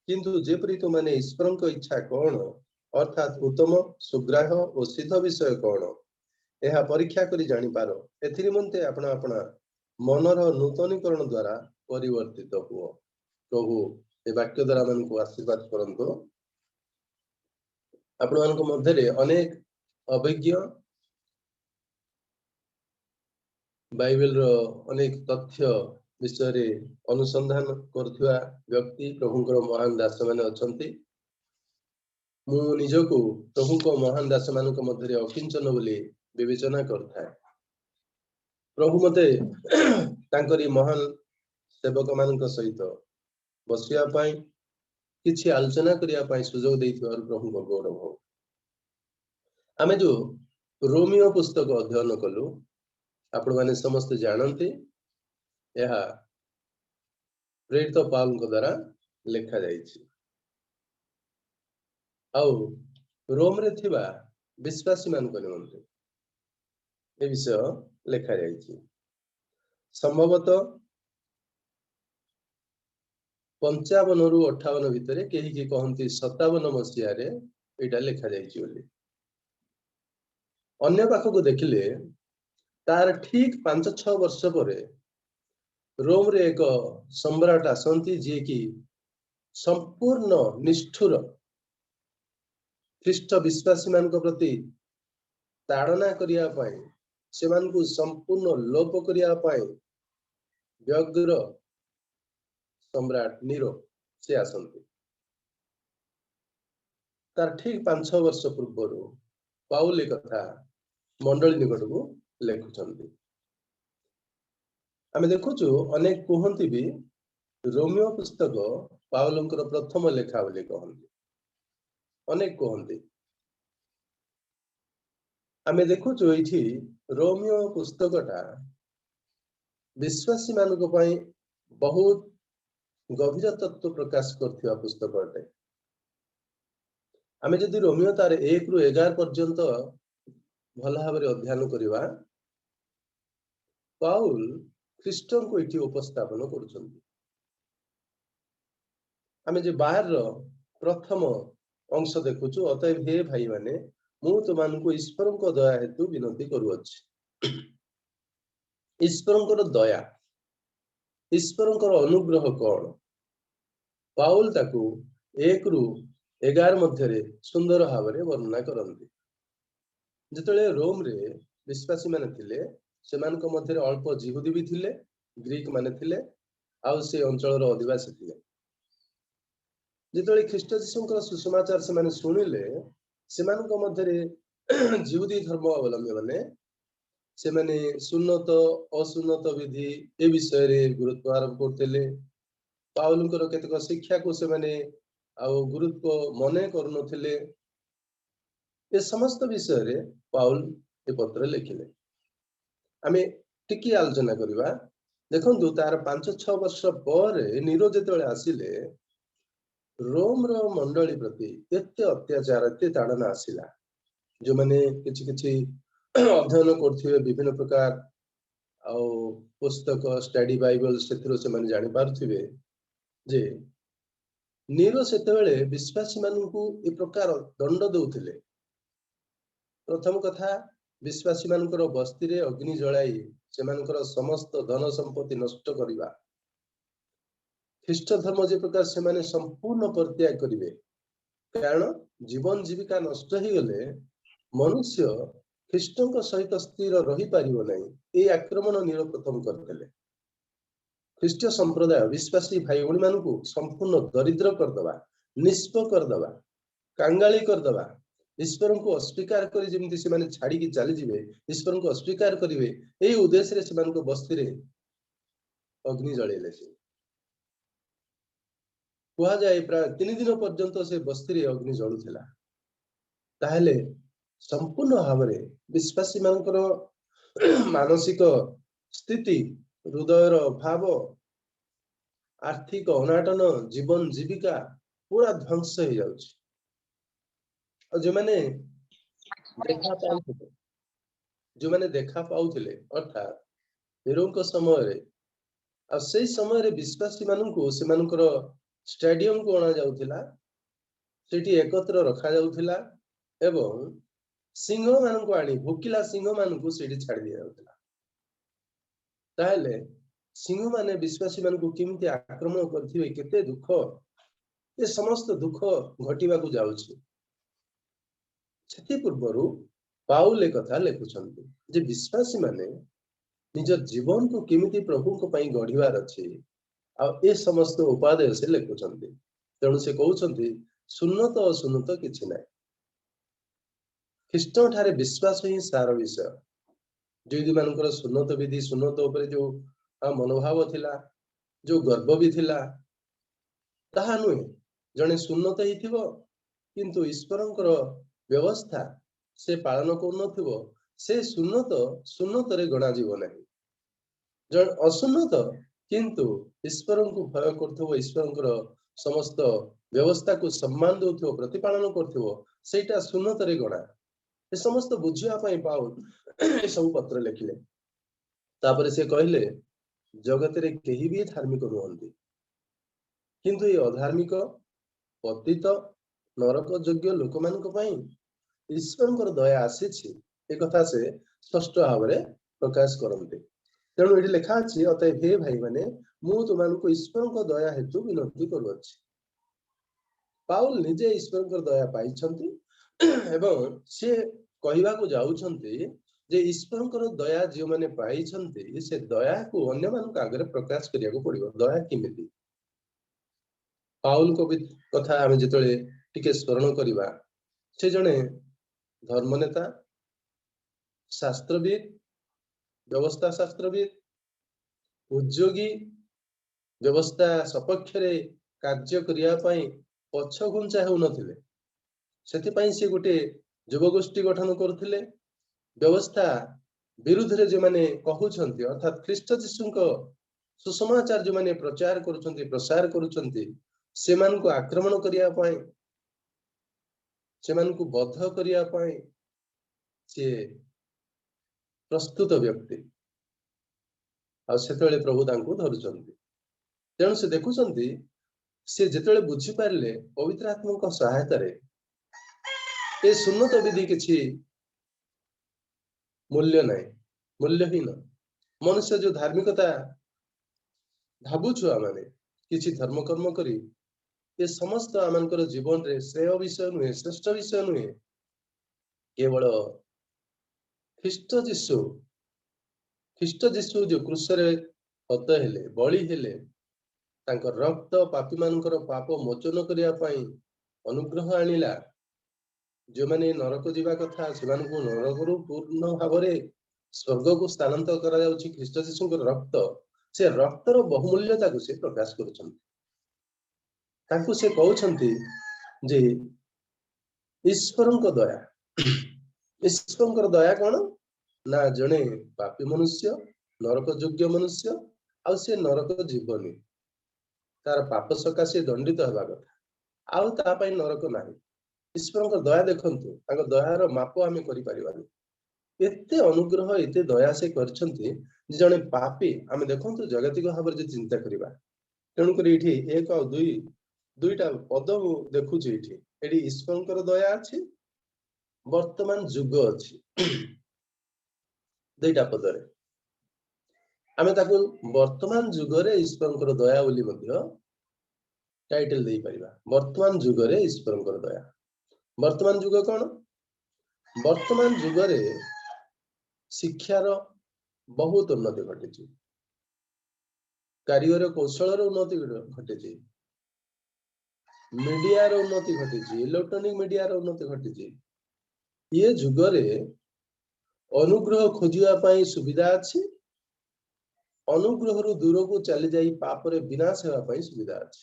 किंतु जेपरि तुमाने ईश्वर को इच्छा कौन अर्थात उत्तम सुग्राह और सिद्ध विषय कौन यह परीक्षा करी जानि पारो एथि निमंते अपना अपना मनर नूतनीकरण द्वारा परिवर्तित हुओ प्रभु ए वाक्य द्वारा मन को आशीर्वाद करंतो आपण मान को मध्य रे अनेक अभिज्ञ बाइबल रो अनेक तथ्य विषय रे अनुसंधान करथुआ व्यक्ति प्रभुଙ୍କର महान दास माने अछंती मु निजको प्रभुको महान दास मानक मध्य रे अकिंचन बोली विवेचना करथाय प्रभु मते तांकरी महान सेवक मानक सहित बसिया पाई किछि आलोचना करिया पाई सुजोग देइथिबार प्रभुको गौरव हो आमे जो रोमियो पुस्तक अध्ययन कलु आपण माने समस्त जानते यह प्रेरित पाउल को द्वारा लिखा जाइछि आउ रोम रे थिबा विश्वासी मान को निमंते ए विषय लिखा जाइछि संभवतः 55 रु 58 भितरे केही की कहंती 57 मसिया रे एटा लिखा जाइछि बोली अन्य पाख को देखिले तार ठीक 5-6 वर्ष परे रोम रे एक सम्राट आसंती जे कि संपूर्ण निष्ठुर ख्रीष्ट विश्वासी मान को प्रति ताड़ना करिया पाए से मान को संपूर्ण लोप करिया पाए व्यग्र सम्राट नीरो से आसंती तार ठीक 5-6 वर्ष पूर्व पाउल कथा मंडली निकट को लेखुचंती आमे देखुचु अनेक कहंती भी रोमियो पुस्तक पाउलंकर प्रथम लेखा बोली कहंती अनेक कहंती आमे देखुचु एठी रोमियो पुस्तकटा विश्वासी मानक पई बहुत गभीर तत्व प्रकाश करथिबा पुस्तक अटे आमे जदि रोमियो तार 1 रु 11 पर्यंत भल भाबरे अध्ययन करिबा पाउल ख्रीष्ट को ये उपस्थापन करुछंती। आमे जे बाहर प्रथम अंश देखुछु, अतएव हे भाई माने मु तुमको ईश्वर को दया हेतु विनती करुअछि। ईश्वर दया, ईश्वर अनुग्रह कौन? पाउल ताकू 1 ରୁ 11 मध्य सुंदर भाव में वर्णना करती। जिते रोम रे विश्वासी माने थिले, सेमानक मध्य अल्प जिहुदी भी थिले, ग्रीक माने थिले, आउ से अंचल अधिवासी थिले। जिते ख्रीष्ट जीशुंकर सुसमाचार से माने सुनिले, सेमानक मध्य जिहुदी धर्म अवलंबी माने से माने सुन्नत असुन्नत विधि ए विषय रे गुरुत्व आरोप करते। पाउलंकर केतक शिक्षा को से माने आउ गुरुत्व मने करुनथिले। ए समस्त विषय रे पाउल ए पत्र लिखिले। आमे टिकी आलोचना करिबा। देखंतु तार 5-6 वर्ष पर नीरो जेतले आसिले, रोम रो मंडली प्रति एते अत्याचार एते ताड़ना आसिला। जो माने किछि किछि अध्ययन करथिबे विभिन्न प्रकार आउ पुस्तक स्टडी बाइबल सेथिरो से माने जानि पारथिबे जे नीरो सेतेबेले विश्वासी मानकू ए प्रकार दंड दउथिले। प्रथम कथा, विश्वासी मानकर बस्ती रे अग्नि जलाई सेमानकर समस्त धन संपत्ति नष्ट करिबा। ख्रीष्ट धर्म जे प्रकार से माने संपूर्ण परित्याग करिवे, कारण जीवन जीविका नष्ट ही गले मनुष्य ख्रीष्टଙ୍କ सहित स्थिर रही पारिबो नहीं। ए आक्रमण नीरो प्रथम करदेले। ख्रीष्ट संप्रदाय विश्वासी भाई भणी मानकू संपूर्ण दरिद्र करदबा, निष्प करदबा, कांगाली करदबा, ईश्वर को अस्वीकार करी जेमति से माने छाड़ी की चली जिवे, ईश्वर को अस्वीकार करिवे, एई उद्देश्य रे से मानको बस्ती रे अग्नि जळेले। से कुआ जाए प्राय 3 दिन पर्यंत से बस्ती रे अग्नि जळुथिला। ताहेले संपूर्ण भावरे विश्वासी मानकर मानसिक स्थिति, हृदयर भाव, आर्थिक अनाटन, जीवन जीविका पूरा ध्वंस हो जाउछि। जो माने देखा पाउथिले, जो माने देखा पाउथिले अर्थात हीरोंक समय रे आ सेई समय रे विश्वासी माननकू से मानकर स्टेडियम को अना जाउथिला, सेठी एकत्र रखा जाउथिला एवं सिंह माननकू आनी भोकिला सिंह माननकू सेठी छाड़ी दिया जाउथिला। ताहेले सिंह माने विश्वासी मानकू किमती आक्रमण करथिबे, केते दुख, ए समस्त दुख घटिबा को जाउछि। सेति पूर्वरु पाउल ए कथा लेखुछन्ति जे विश्वासी माने निज जीवन को किमिति प्रभु को पई गढिबार अछि, आ ए समस्त उपादेय से लेखुछन्ति। तेणु से कहउछन्ति सुन्नत असुन्नत किछि नै, ख्रीष्ट ठारे विश्वास ही सार विषय। जो मानकर सुन्नत विधि, सुन्नत उपरे जो मनोभाव थिला, जो गर्व भी थिला, ताहा नुहे। जने सुन्नत ही थिबो किंतु ईश्वरंकर व्यवस्था से पालन करनथिबो, से सुन्नत सुन्नत रे गणा जीव नहीं। जन असुन्नत किंतु ईश्वरं को भय करथबो, ईश्वरंकर समस्त व्यवस्था को सम्मान दउथबो, प्रतिपालन करथबो, सेटा सुन्नत रे गणा। ए समस्त बुझिया पई पाउल ए सब पत्र लिखिले। तापर से कहले जगत रे केही भी धार्मिक नुहंती, किंतु ये अधार्मिक, पतित, नरक योग्य लोक मानक पई ईश्वरंकर दया आसीछि, ए कथा से स्पष्ट भाव में प्रकाश करते। तेणु ये लिखा अछि, अतएव हे भाई माने मु तुमको ईश्वरंकर दया हेतु विनती करूछि। पाउल निजे ईश्वरंकर दया पाइछन्ति एवं से कहवा को जाउछन्ति जे ईश्वरंकर दया जो माने पाइछन्ति, से दया को अन्य मानक आगे प्रकाश करिया को पड़िबो। दया किमिति पाउल को भी कथा आमे जेतले टिके स्मरण करिबा, से जने धर्मनेता, शास्त्रविद, व्यवस्था शास्त्रविद, उद्योगी, व्यवस्था सपक्ष रे कार्य करिया पई पछ घुंचा हो नथिले। सेति पई से गोटे युवगोष्ठी गठन करथिले। व्यवस्था विरुद्ध रे जे माने कहउछन्ति, अर्थात ख्रीष्ट जीशुंको सुसमाचार जो माने प्रचार करूछन्ति, प्रसार करूछन्ति, सेमान को आक्रमण करिया पई, सेमान को बद्ध करिया पई से प्रस्तुत व्यक्ति। ଆଉ ସେତେବେଳେ ପ୍ରଭୁ ତାଙ୍କୁ ଧରୁଛନ୍ତି। ତେଣୁ ସେ ଦେଖୁଛନ୍ତି ସେ ଯେତେବେଳେ ବୁଝିପାରିଲେ ପବିତ୍ର ଆତ୍ମାଙ୍କ ସହାୟତାରେ ଏ ସୁନ୍ନତ ବିଧି କିଛି ମୂଲ୍ୟ ନାହିଁ, ମୂଲ୍ୟହୀନ। ମନୁଷ୍ୟ ଯୋଉ ଧାର୍ମିକତା ଭାବୁଛୁ ଆମେ କିଛି ଧର୍ମ କର୍ମ କରି ଏ ସମସ୍ତ ଆମଙ୍କର ଜୀବନରେ ଶ୍ରେୟ ବିଷୟ ନୁହେଁ, ଶ୍ରେଷ୍ଠ ବିଷୟ ନୁହେଁ। କେବଳ ଖ୍ରୀଷ୍ଟ ଯୀଶୁ ଯୋଉ କ୍ରୁଶରେ ହତ ହେଲେ, ବଳି ହେଲେ, ତାଙ୍କ ରକ୍ତ ପାପୀ ମାନଙ୍କର ପାପ ମୋଚନ କରିବା ପାଇଁ ଅନୁଗ୍ରହ ଆଣିଲା। ଯେଉଁମାନେ ନରକ ଯିବା କଥା ସେମାନଙ୍କୁ ନରକରୁ ପୂର୍ଣ୍ଣ ଭାବରେ ସ୍ୱର୍ଗକୁ ସ୍ଥାନାନ୍ତର କରାଯାଉଛି ଖ୍ରୀଷ୍ଟ ଯୀଶୁଙ୍କର ରକ୍ତ। ସେ ରକ୍ତର ବହୁମୂଲ୍ୟତାକୁ ସେ ପ୍ରକାଶ କରୁଛନ୍ତି। ତାଙ୍କୁ ସେ କହୁଛନ୍ତି ଯେ ଈଶ୍ୱରଙ୍କ ଦୟା। ଈଶ୍ୱରଙ୍କର ଦୟା କଣ ନା ଜଣେ ପାପୀ ମନୁଷ୍ୟ, ନରକ ଯୋଗ୍ୟ ମନୁଷ୍ୟ, ଆଉ ସେ ନରକ ଯିବନି, ତାର ପାପ ସକାଶେ ଦଣ୍ଡିତ ହେବା କଥା, ଆଉ ତା ପାଇଁ ନରକ ନାହିଁ। ଈଶ୍ୱରଙ୍କ ଦୟା ଦେଖନ୍ତୁ, ତାଙ୍କ ଦୟାର ମାପ ଆମେ କରିପାରିବାନି। ଏତେ ଅନୁଗ୍ରହ, ଏତେ ଦୟା ସେ କରିଛନ୍ତି ଯେ ଜଣେ ପାପୀ, ଆମେ ଦେଖନ୍ତୁ ଜାଗତିକ ଭାବରେ ଯଦି ଚିନ୍ତା କରିବା, ତେଣୁକରି ଏଇଠି 1 ଆଉ 2 ଦୁଇଟା ପଦ ମୁଁ ଦେଖୁଛି। ଏଠି ଈଶ୍ୱରଙ୍କର ଦୟା ଅଛି, ବର୍ତ୍ତମାନ ଯୁଗ ଅଛି। ଦୁଇଟା ପଦରେ ଆମେ ତାକୁ ବର୍ତ୍ତମାନ ଯୁଗରେ ଈଶ୍ୱରଙ୍କର ଦୟା ବୋଲି ମଧ୍ୟ ଟାଇଟଲ ଦେଇପାରିବା। ବର୍ତ୍ତମାନ ଯୁଗରେ ଈଶ୍ୱରଙ୍କର ଦୟା। ବର୍ତ୍ତମାନ ଯୁଗ କଣ? ବର୍ତ୍ତମାନ ଯୁଗରେ ଶିକ୍ଷାର ବହୁତ ଉନ୍ନତି ଘଟିଛି, କାରିଗର କୌଶଳର ଉନ୍ନତି ଘଟିଛି, ମିଡିଆର ଉନ୍ନତି ଘଟିଛି, ଇଲେକ୍ଟ୍ରୋନିକ ମିଡିଆର ଉନ୍ନତି ଘଟିଛି। ଏ ଯୁଗରେ ଅନୁଗ୍ରହ ଖୋଜିବା ପାଇଁ ସୁବିଧା ଅଛି, ଅନୁଗ୍ରହରୁ ଦୂରକୁ ଚାଲି ଯାଇ ପାପରେ ବିନାଶ ହେବା ପାଇଁ ସୁବିଧା ଅଛି।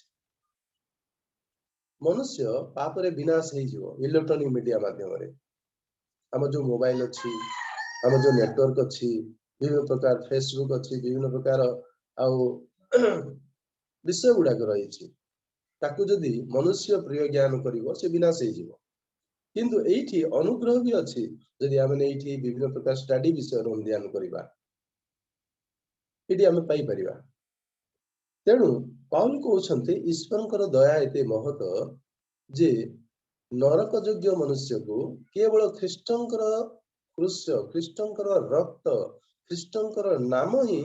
ମନୁଷ୍ୟ ପାପରେ ବିନାଶ ହେଇଯିବ ଇଲେକ୍ଟ୍ରୋନିକ ମିଡିଆ ମାଧ୍ୟମରେ। ଆମ ଯୋଉ ମୋବାଇଲ ଅଛି, ଆମ ଯୋଉ ନେଟୱାର୍କ ଅଛି, ବିଭିନ୍ନ ପ୍ରକାର ଫେସବୁକ ଅଛି, ବିଭିନ୍ନ ପ୍ରକାର ଆଉ ବିଷୟ ଗୁଡାକ ରହିଛି, ତାକୁ ଯଦି ମନୁଷ୍ୟ ପ୍ରିୟ ଜ୍ଞାନ କରିବ ସେ ବିନାଶ ହେଇଯିବ। କିନ୍ତୁ ଏଇଠି ଅନୁଗ୍ରହ ବି ଅଛି, ଯଦି ଆମେ ଏଇଠି ବିଭିନ୍ନ ପ୍ରକାର ଷ୍ଟଡି ବିଷୟରେ ଧ୍ୟାନ କରିବା, ଏଠି ଆମେ ପାଇପାରିବା। ତେଣୁ ପାଉଲ କହୁଛନ୍ତି ଈଶ୍ୱରଙ୍କର ଦୟା ଏତେ ମହତ ଯେ ନରକ ଯୋଗ୍ୟ ମନୁଷ୍ୟକୁ କେବଳ ଖ୍ରୀଷ୍ଟଙ୍କର କ୍ରୁଶ, ଖ୍ରୀଷ୍ଟଙ୍କର ରକ୍ତ, ଖ୍ରୀଷ୍ଟଙ୍କର ନାମ ହିଁ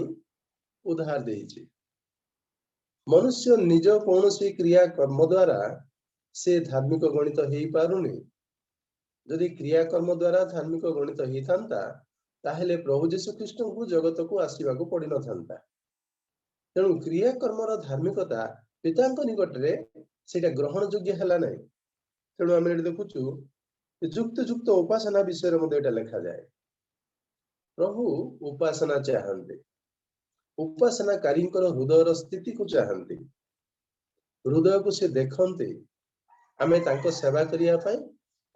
ଉଦ୍ଧାର ଦେଇଛି। ମନୁଷ୍ୟ ନିଜ କୌଣସି କ୍ରିୟା କର୍ମ ଦ୍ୱାରା ସେ ଧାର୍ମିକ ଗଣିତ ହେଇପାରୁନି। ଯଦି କ୍ରିୟାକର୍ମ ଦ୍ୱାରା ଧାର୍ମିକ ଗଣିତ ହେଇଥାନ୍ତା ତାହେଲେ ପ୍ରଭୁ ଯୀଶୁ ଖ୍ରୀଷ୍ଟଙ୍କୁ ଜଗତକୁ ଆସିବାକୁ ପଡିନଥାନ୍ତା। ତେଣୁ କ୍ରିୟାକର୍ମର ଧାର୍ମିକତା ପିତାଙ୍କ ନିକଟରେ ସେଇଟା ଗ୍ରହଣ ଯୋଗ୍ୟ ହେଲା ନାହିଁ। ତେଣୁ ଆମେ ଏଠି ଦେଖୁଛୁ ଯୁକ୍ତ ଉପାସନା ବିଷୟରେ ମଧ୍ୟ ଏଇଟା ଲେଖାଯାଏ। ପ୍ରଭୁ ଉପାସନା ଚାହାନ୍ତି, ଉପାସନାକାରୀଙ୍କର ହୃଦୟର ସ୍ଥିତିକୁ ଚାହାନ୍ତି, ହୃଦୟକୁ ସେ ଦେଖନ୍ତି। ଆମେ ତାଙ୍କ ସେବା କରିବା ପାଇଁ,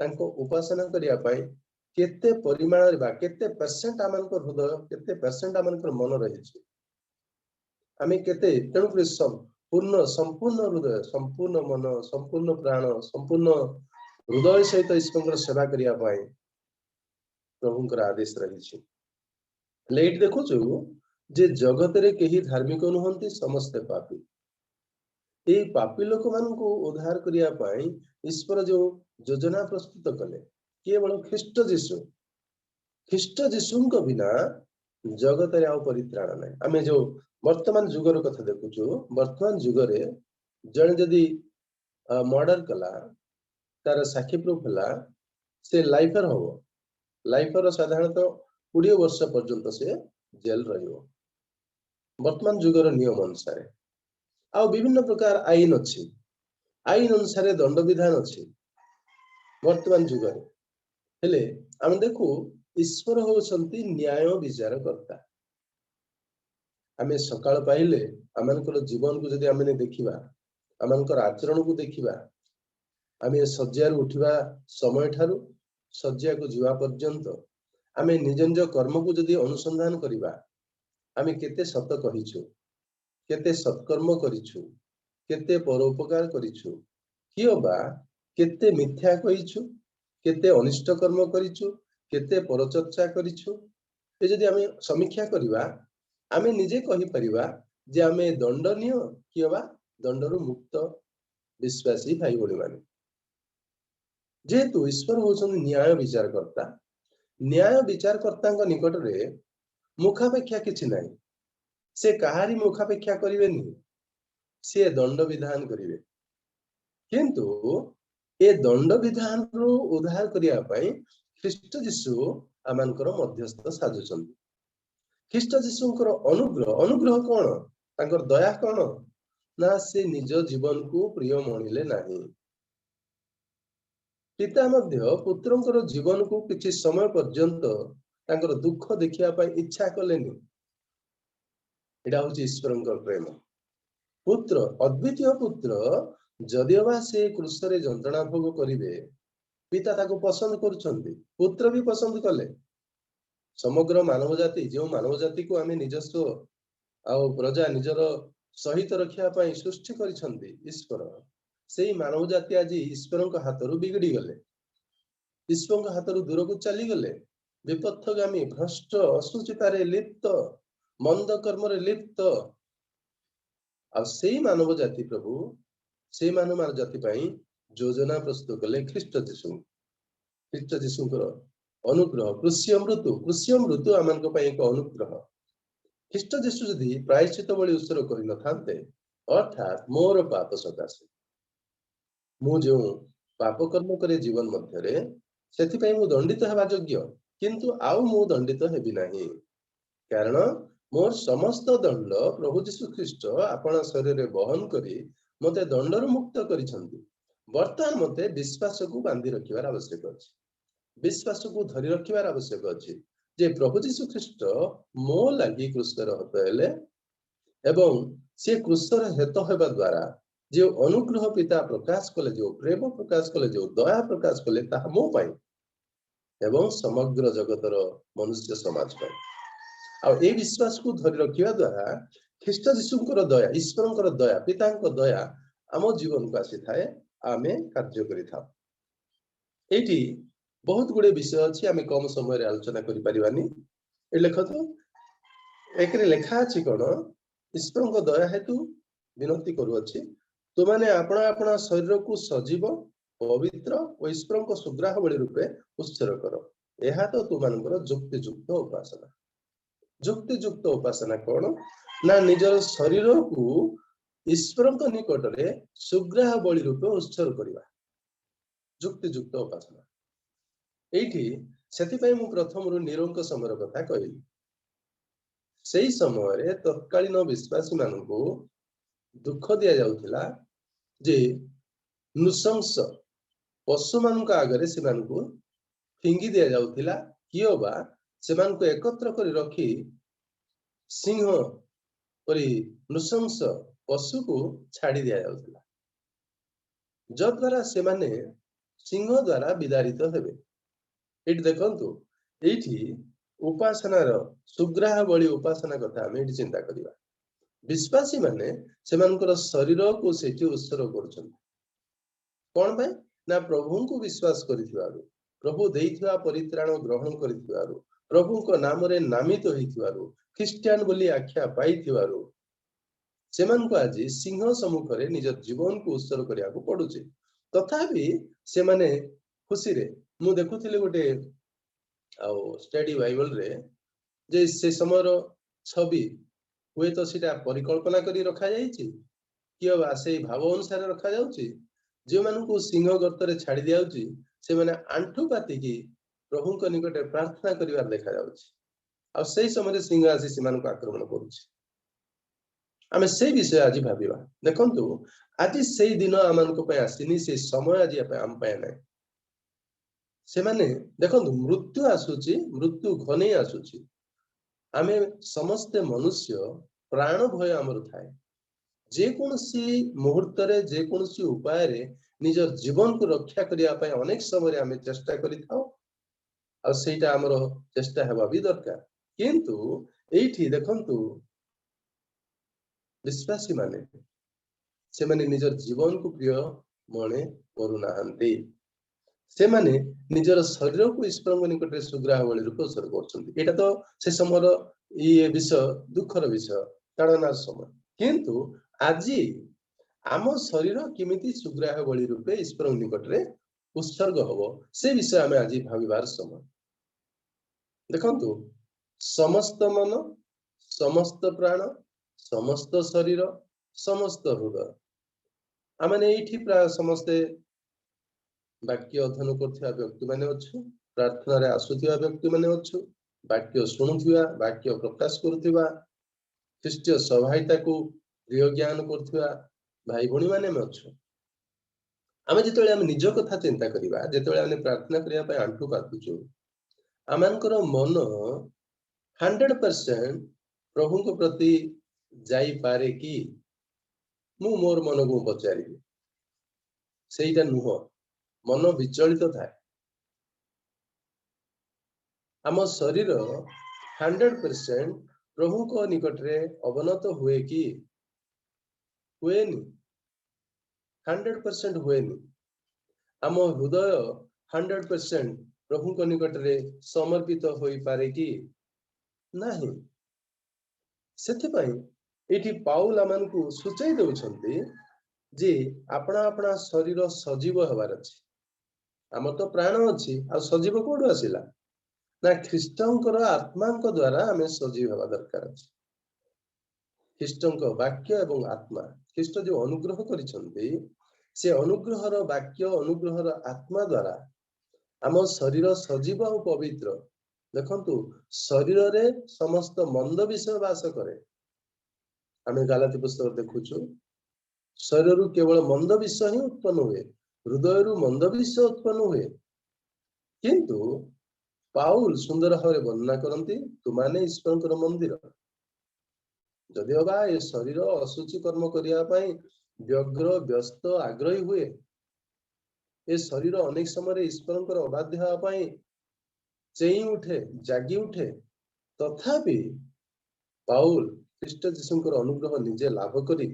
ତାଙ୍କ ଉପାସନା କରିବା ପାଇଁ କେତେ ପରିମାଣରେ ବା କେତେ ପରସେଣ୍ଟ ଆମଙ୍କର ହୃଦୟ, କେତେ ପରସେଣ୍ଟ ଆମଙ୍କର ମନ ରହିଛି, ଆମେ କେତେ। ତେଣୁକରି ସମ୍ପୂର୍ଣ୍ଣ ହୃଦୟ, ସମ୍ପୂର୍ଣ୍ଣ ମନ, ସମ୍ପୂର୍ଣ୍ଣ ପ୍ରାଣ, ସମ୍ପୂର୍ଣ୍ଣ ହୃଦୟ ସହିତ ଈଶ୍ୱରଙ୍କର ସେବା କରିବା ପାଇଁ ପ୍ରଭୁଙ୍କର ଆଦେଶ ରହିଛି। ହେଲେ ଏଇଠି ଦେଖୁଛୁ ଯେ ଜଗତରେ କେହି ଧାର୍ମିକ ନୁହନ୍ତି, ସମସ୍ତେ ପାପୀ। ଏଇ ପାପୀ ଲୋକମାନଙ୍କୁ ଉଦ୍ଧାର କରିବା ପାଇଁ ଈଶ୍ୱର ଯୋଉ ଯୋଜନା ପ୍ରସ୍ତୁତ କଲେ, କେବଳ ଖ୍ରୀଷ୍ଟ ଯୀଶୁଙ୍କ ବିନା ଜଗତରେ ଆଉ ପରିତ୍ରାଣ ନାହିଁ। ଆମେ ଯୋଉ ବର୍ତ୍ତମାନ ଯୁଗର କଥା ଦେଖୁଛୁ, ବର୍ତ୍ତମାନ ଯୁଗରେ ଜଣେ ଯଦି ମର୍ଡର କଲା, ତାର ସାକ୍ଷୀ ପ୍ରୁଫ ହେଲା, ସେ ଲାଇଫର ହବ। ଲାଇଫର ସାଧାରଣତଃ 20 ବର୍ଷ ପର୍ଯ୍ୟନ୍ତ ସେ ଜେଲ ରହିବ ବର୍ତ୍ତମାନ ଯୁଗର ନିୟମ ଅନୁସାରେ। ଆଉ ବିଭିନ୍ନ ପ୍ରକାର ଆଇନ ଅଛି, ଆଇନ ଅନୁସାରେ ଦଣ୍ଡବିଧାନ ଅଛି ବର୍ତ୍ତମାନ ଯୁଗରେ। ହେଲେ ଆମେ ଦେଖୁ ଈଶ୍ୱର ହଉଛନ୍ତି ନ୍ୟାୟ ବିଚାରକର୍ତ୍ତା। ଆମେ ସକାଳ ପାଇଲେ ଆମମାନଙ୍କର ଜୀବନକୁ ଯଦି ଆମେ ଦେଖିବା, ଆମମାନଙ୍କର ଆଚରଣକୁ ଦେଖିବା, ଆମେ ଶଯ୍ୟାରୁ ଉଠିବା ସମୟ ଠାରୁ ଶଯ୍ୟାକୁ ଯିବା ପର୍ଯ୍ୟନ୍ତ ଆମେ ନିଜ ନିଜ କର୍ମକୁ ଯଦି ଅନୁସନ୍ଧାନ କରିବା, ଆମେ କେତେ ସତ କହିଛୁ, କେତେ ସତ୍କର୍ମ କରିଛୁ, କେତେ ପରୋପକାର କରିଛୁ, କିଏ ବା କେତେ ମିଥ୍ୟା କହିଛୁ, କେତେ ଅନିଷ୍ଟ କର୍ମ କରିଛୁ, କେତେ ପରଚର୍ଚ୍ଚା କରିଛୁ। ଏ ଯଦି ଆମେ ସମୀକ୍ଷା କରିବା आमे निजे कहि परिबा जे आमे दंडनीय कि हबा दंडरू मुक्त विश्वासी भाई भोली माने जेहेतु ईश्वर होउछन न्याय विचारकर्ता निकट रे मुखापेक्षा किछि नाही से कहारी मुखापेक्षा करिवेनी से दंड विधान करिवे किंतु ए दंड विधान रु उद्धार करिया पई ख्रीष्ट जीशु आमानकर मध्यस्थ साजुचंती ख्रीष्ट जीशुंकर अनुग्रह कोन तांकर दया कोन ना से निज जीवन को प्रिय मणिले नाही पिता मध्य पुत्रंकर जीवन को किछि समय पर्यंत तांकर दुख देखिया पई इच्छा कलेनी एडा होची ईश्वरंकर प्रेम पुत्र अद्वितीय पुत्र जदिवा से क्रूस रे जंत्रणा भोग करिवे पिता ताको पसंद करूछंती पुत्र भी पसंद कले समग्र मानव जाति जो मानव जाति को आमे निजस्व आ प्रजा निजर सहित रखिया पई सृष्टि करिछंती ईश्वर सेही मानव जाति आज ईश्वरंक हातरू बिगड़ी गले ईश्वरंक हातरू दूर को चली गले विपथगामी भ्रष्ट असुचितारे लिप्त मंद कर्म रे लिप्त आ सेही मानव जाति प्रभु से मानव जाति पई योजना प्रस्तुत कले ख्रीष्ट जीशुंकर अनुग्रह कृष्य मृत्यु आमान को पई एक अनुग्रह ख्रीष्ट जीशु जदि प्रायश्चित बलि उत्सर्ग करि न थांते अर्थात मोर पाप सकाशे मु जो पाप कर्म करे जीवन मध्य रे सेति पई मु दंडित हेबा योग्य किंतु आउ मु दंडित हेबि नाही कारण मोर समस्त दंड प्रभु जीशु ख्रीष्ट आपण शरीर रे बहन करी मते दंडर मुक्त करिसंती वर्तमान मते विश्वास को बांधी रखिबार आवश्यक अछि विश्वास को धरि रखिबार आवश्यक अछि जे प्रभु जीशु ख्रीष्ट मो लागि क्रूस रे हत हेले एवं से क्रूस रे हेत हेबा द्वारा जो अनुग्रह पिता प्रकाश कले जो प्रेम प्रकाश कले जो दया प्रकाश कले ता मो पाई एवं समग्र जगतर मनुष्य समाज पाई आ ए विश्वास को धरि रखिबा द्वारा ख्रीष्ट जीशुंकर दया ईश्वरंकर दया पितांकर दया आम जीवन को आसी थाए आमे कार्य करि था एठी बहुत गुडे विषय अछि आमे कम समय रे आलोचना करि परिबानी ए लेखतो एकरे लेखा अछि कोन ईश्वरंकर दया हेतु विनती करू अछि तो माने अपना अपना शरीर को सजीव पवित्र और ईश्वर को सुग्राह बलि रूपे उत्सर्ग करो यह तो तुमनकर जुक्ति युक्त उपासना कौन ना निजर शरीर को ईश्वर निकट रे सुग्राह बलि रूपे उत्सर्ग करवा जुक्ति युक्त उपासना एठी सेति पई मु प्रथम रु निरंक समय कथा कहली सेही समय रे तत्कालीन विश्वासी मानकु दुख दिया जाउथिला जे नृशंस पशु मानक आगरे से मानकु फिंगी दिया जाउथिला कियो बा से मानकु एकत्र करी रखी सिंह परी नृशंस पशु को छाड़ी दिया जाउथिला जद्वारा से माने सिंह द्वारा विदारित हेबे एठी देखंतु एठी उपासनार सुग्राह बलि उपासना कथा हम एठी चिंता करिबा विश्वासी माने सेमानकर शरीर को सेठी उत्सर्ग करछन कोन भाई ना प्रभु को विश्वास करिथिबारु प्रभु देइथिबा परित्राण ग्रहण करिथिबारु प्रभु को नाम रे नामित होइथिबारु ख्रिस्टियन बोली आख्या पाइथिबारु सेमान को आज सिंह सम्मुख रे निज जीवन को उत्सर्ग करिया को पडुचे तथापि से माने खुशी रे मु देखुथिले गोटे आ स्टडी बाइबल रे जे से समर छवि हुए तो सीटा परिकल्पना करी रखा जाइछि कि बा से भाव अनुसार रखा जाउछि जे मानन को सिंह गर्त रे छाड़ी दियाउछि से माने आंठु पाती की प्रभु को निकट प्रार्थना करिवार देखा जाउछि आ सेही समय सिंह आसी सीमान को आक्रमण करूछि आमे से विषय आज भाबिबा देखंतु आज सेही दिन आमान को पे आसीनी से समय आज आम पे नै से माने देखंतु मृत्यु आसुछि मृत्यु घने आसुछि आमे समस्त मनुष्य प्राण भय आमर थाए जे कोनसी मुहूर्त रे जे कोनसी उपाय रे निजर जीवन को रक्षा करिया पय अनेक समय आमे चेष्टा करि थाओ आ सेटा हमर चेष्टा हेबा भी दरकार किंतु एठी देखंतु विश्वासी माने से माने निजर जीवन को प्रिय मने करूनाहंती से माने निजर शरीर को ईश्वर निकट सुग्राह बलि रूप उत्सर्ग करछंती एटा तो से समर ये विषय दुखर विषय ताड़नार समय किंतु आज आम शरीर किमिति सुग्राह बलि रूपे ईश्वर निकट रे उत्सर्ग हबो से विषय आम आज भाविबार समय देखंतु समस्त मन समस्त प्राण समस्त शरीर समस्त हृदय आमने एठी प्राय समस्ते वाक्य अध्ययन करथिया व्यक्ति माने अच्छु प्रार्थना रे आसुथिया व्यक्ति माने अच्छु वाक्य शुणुथिया वाक्य प्रकाश करुथिया ख्रीष्टीय सभायिता को प्रिय ज्ञान करुथिया भाई भणी माने अच्छु आमे जेतेले आमे निज कथा चिंता करिबा जेतेले आमे प्रार्थना करिया पय आंठु पातुछु आमानकर मन 100% प्रभु को प्रति जाई पारे कि मु मोर मन को पचारि सेटा नुह मन विचलित थाए आम शरीर 100% प्रभु को निकट रे अवनत हुए कि हुएनि 100% हुएनि आम हृदय 100% प्रभु को निकट रे समर्पित होई पारे कि नहीं सेते पई एठी पाउल आमान को सूचाई दउछंती जे अपना अपना शरीर सजीव हबार अछि आम तो प्राण अछि आ सजीव कोड आसिला ना ख्रीष्टंकर आत्मांक द्वारा हमें सजीव हवा दरकार अछि ख्रीष्टंक वाक्य एवं आत्मा ख्रीष्ट जो अनुग्रह करिसंती से अनुग्रहर वाक्य अनुग्रहर आत्मा द्वारा आम शरीर सजीव और पवित्र देखंतु शरीर रे समस्त मंद विषय वास करे आमे गालाती पुस्तक देखुछु शरीर केवल मंद विषय ही उत्पन्न हुए हृदय मंद विषय उत्पन्न हुए किंतु पाउल सुंदर भाव वर्णना करती तुमाने ईश्वर मंदिर जदि होगा ये शरीर असुचि कर्म करने व्यग्र व्यस्त आग्रही हुए ये शरीर अनेक समय ईश्वर अबाध्य होगापाई चेई उठे जागी उठे तथापि पाउल ख्रीष्ट जीशुंकर अनुग्रह निजे लाभ करी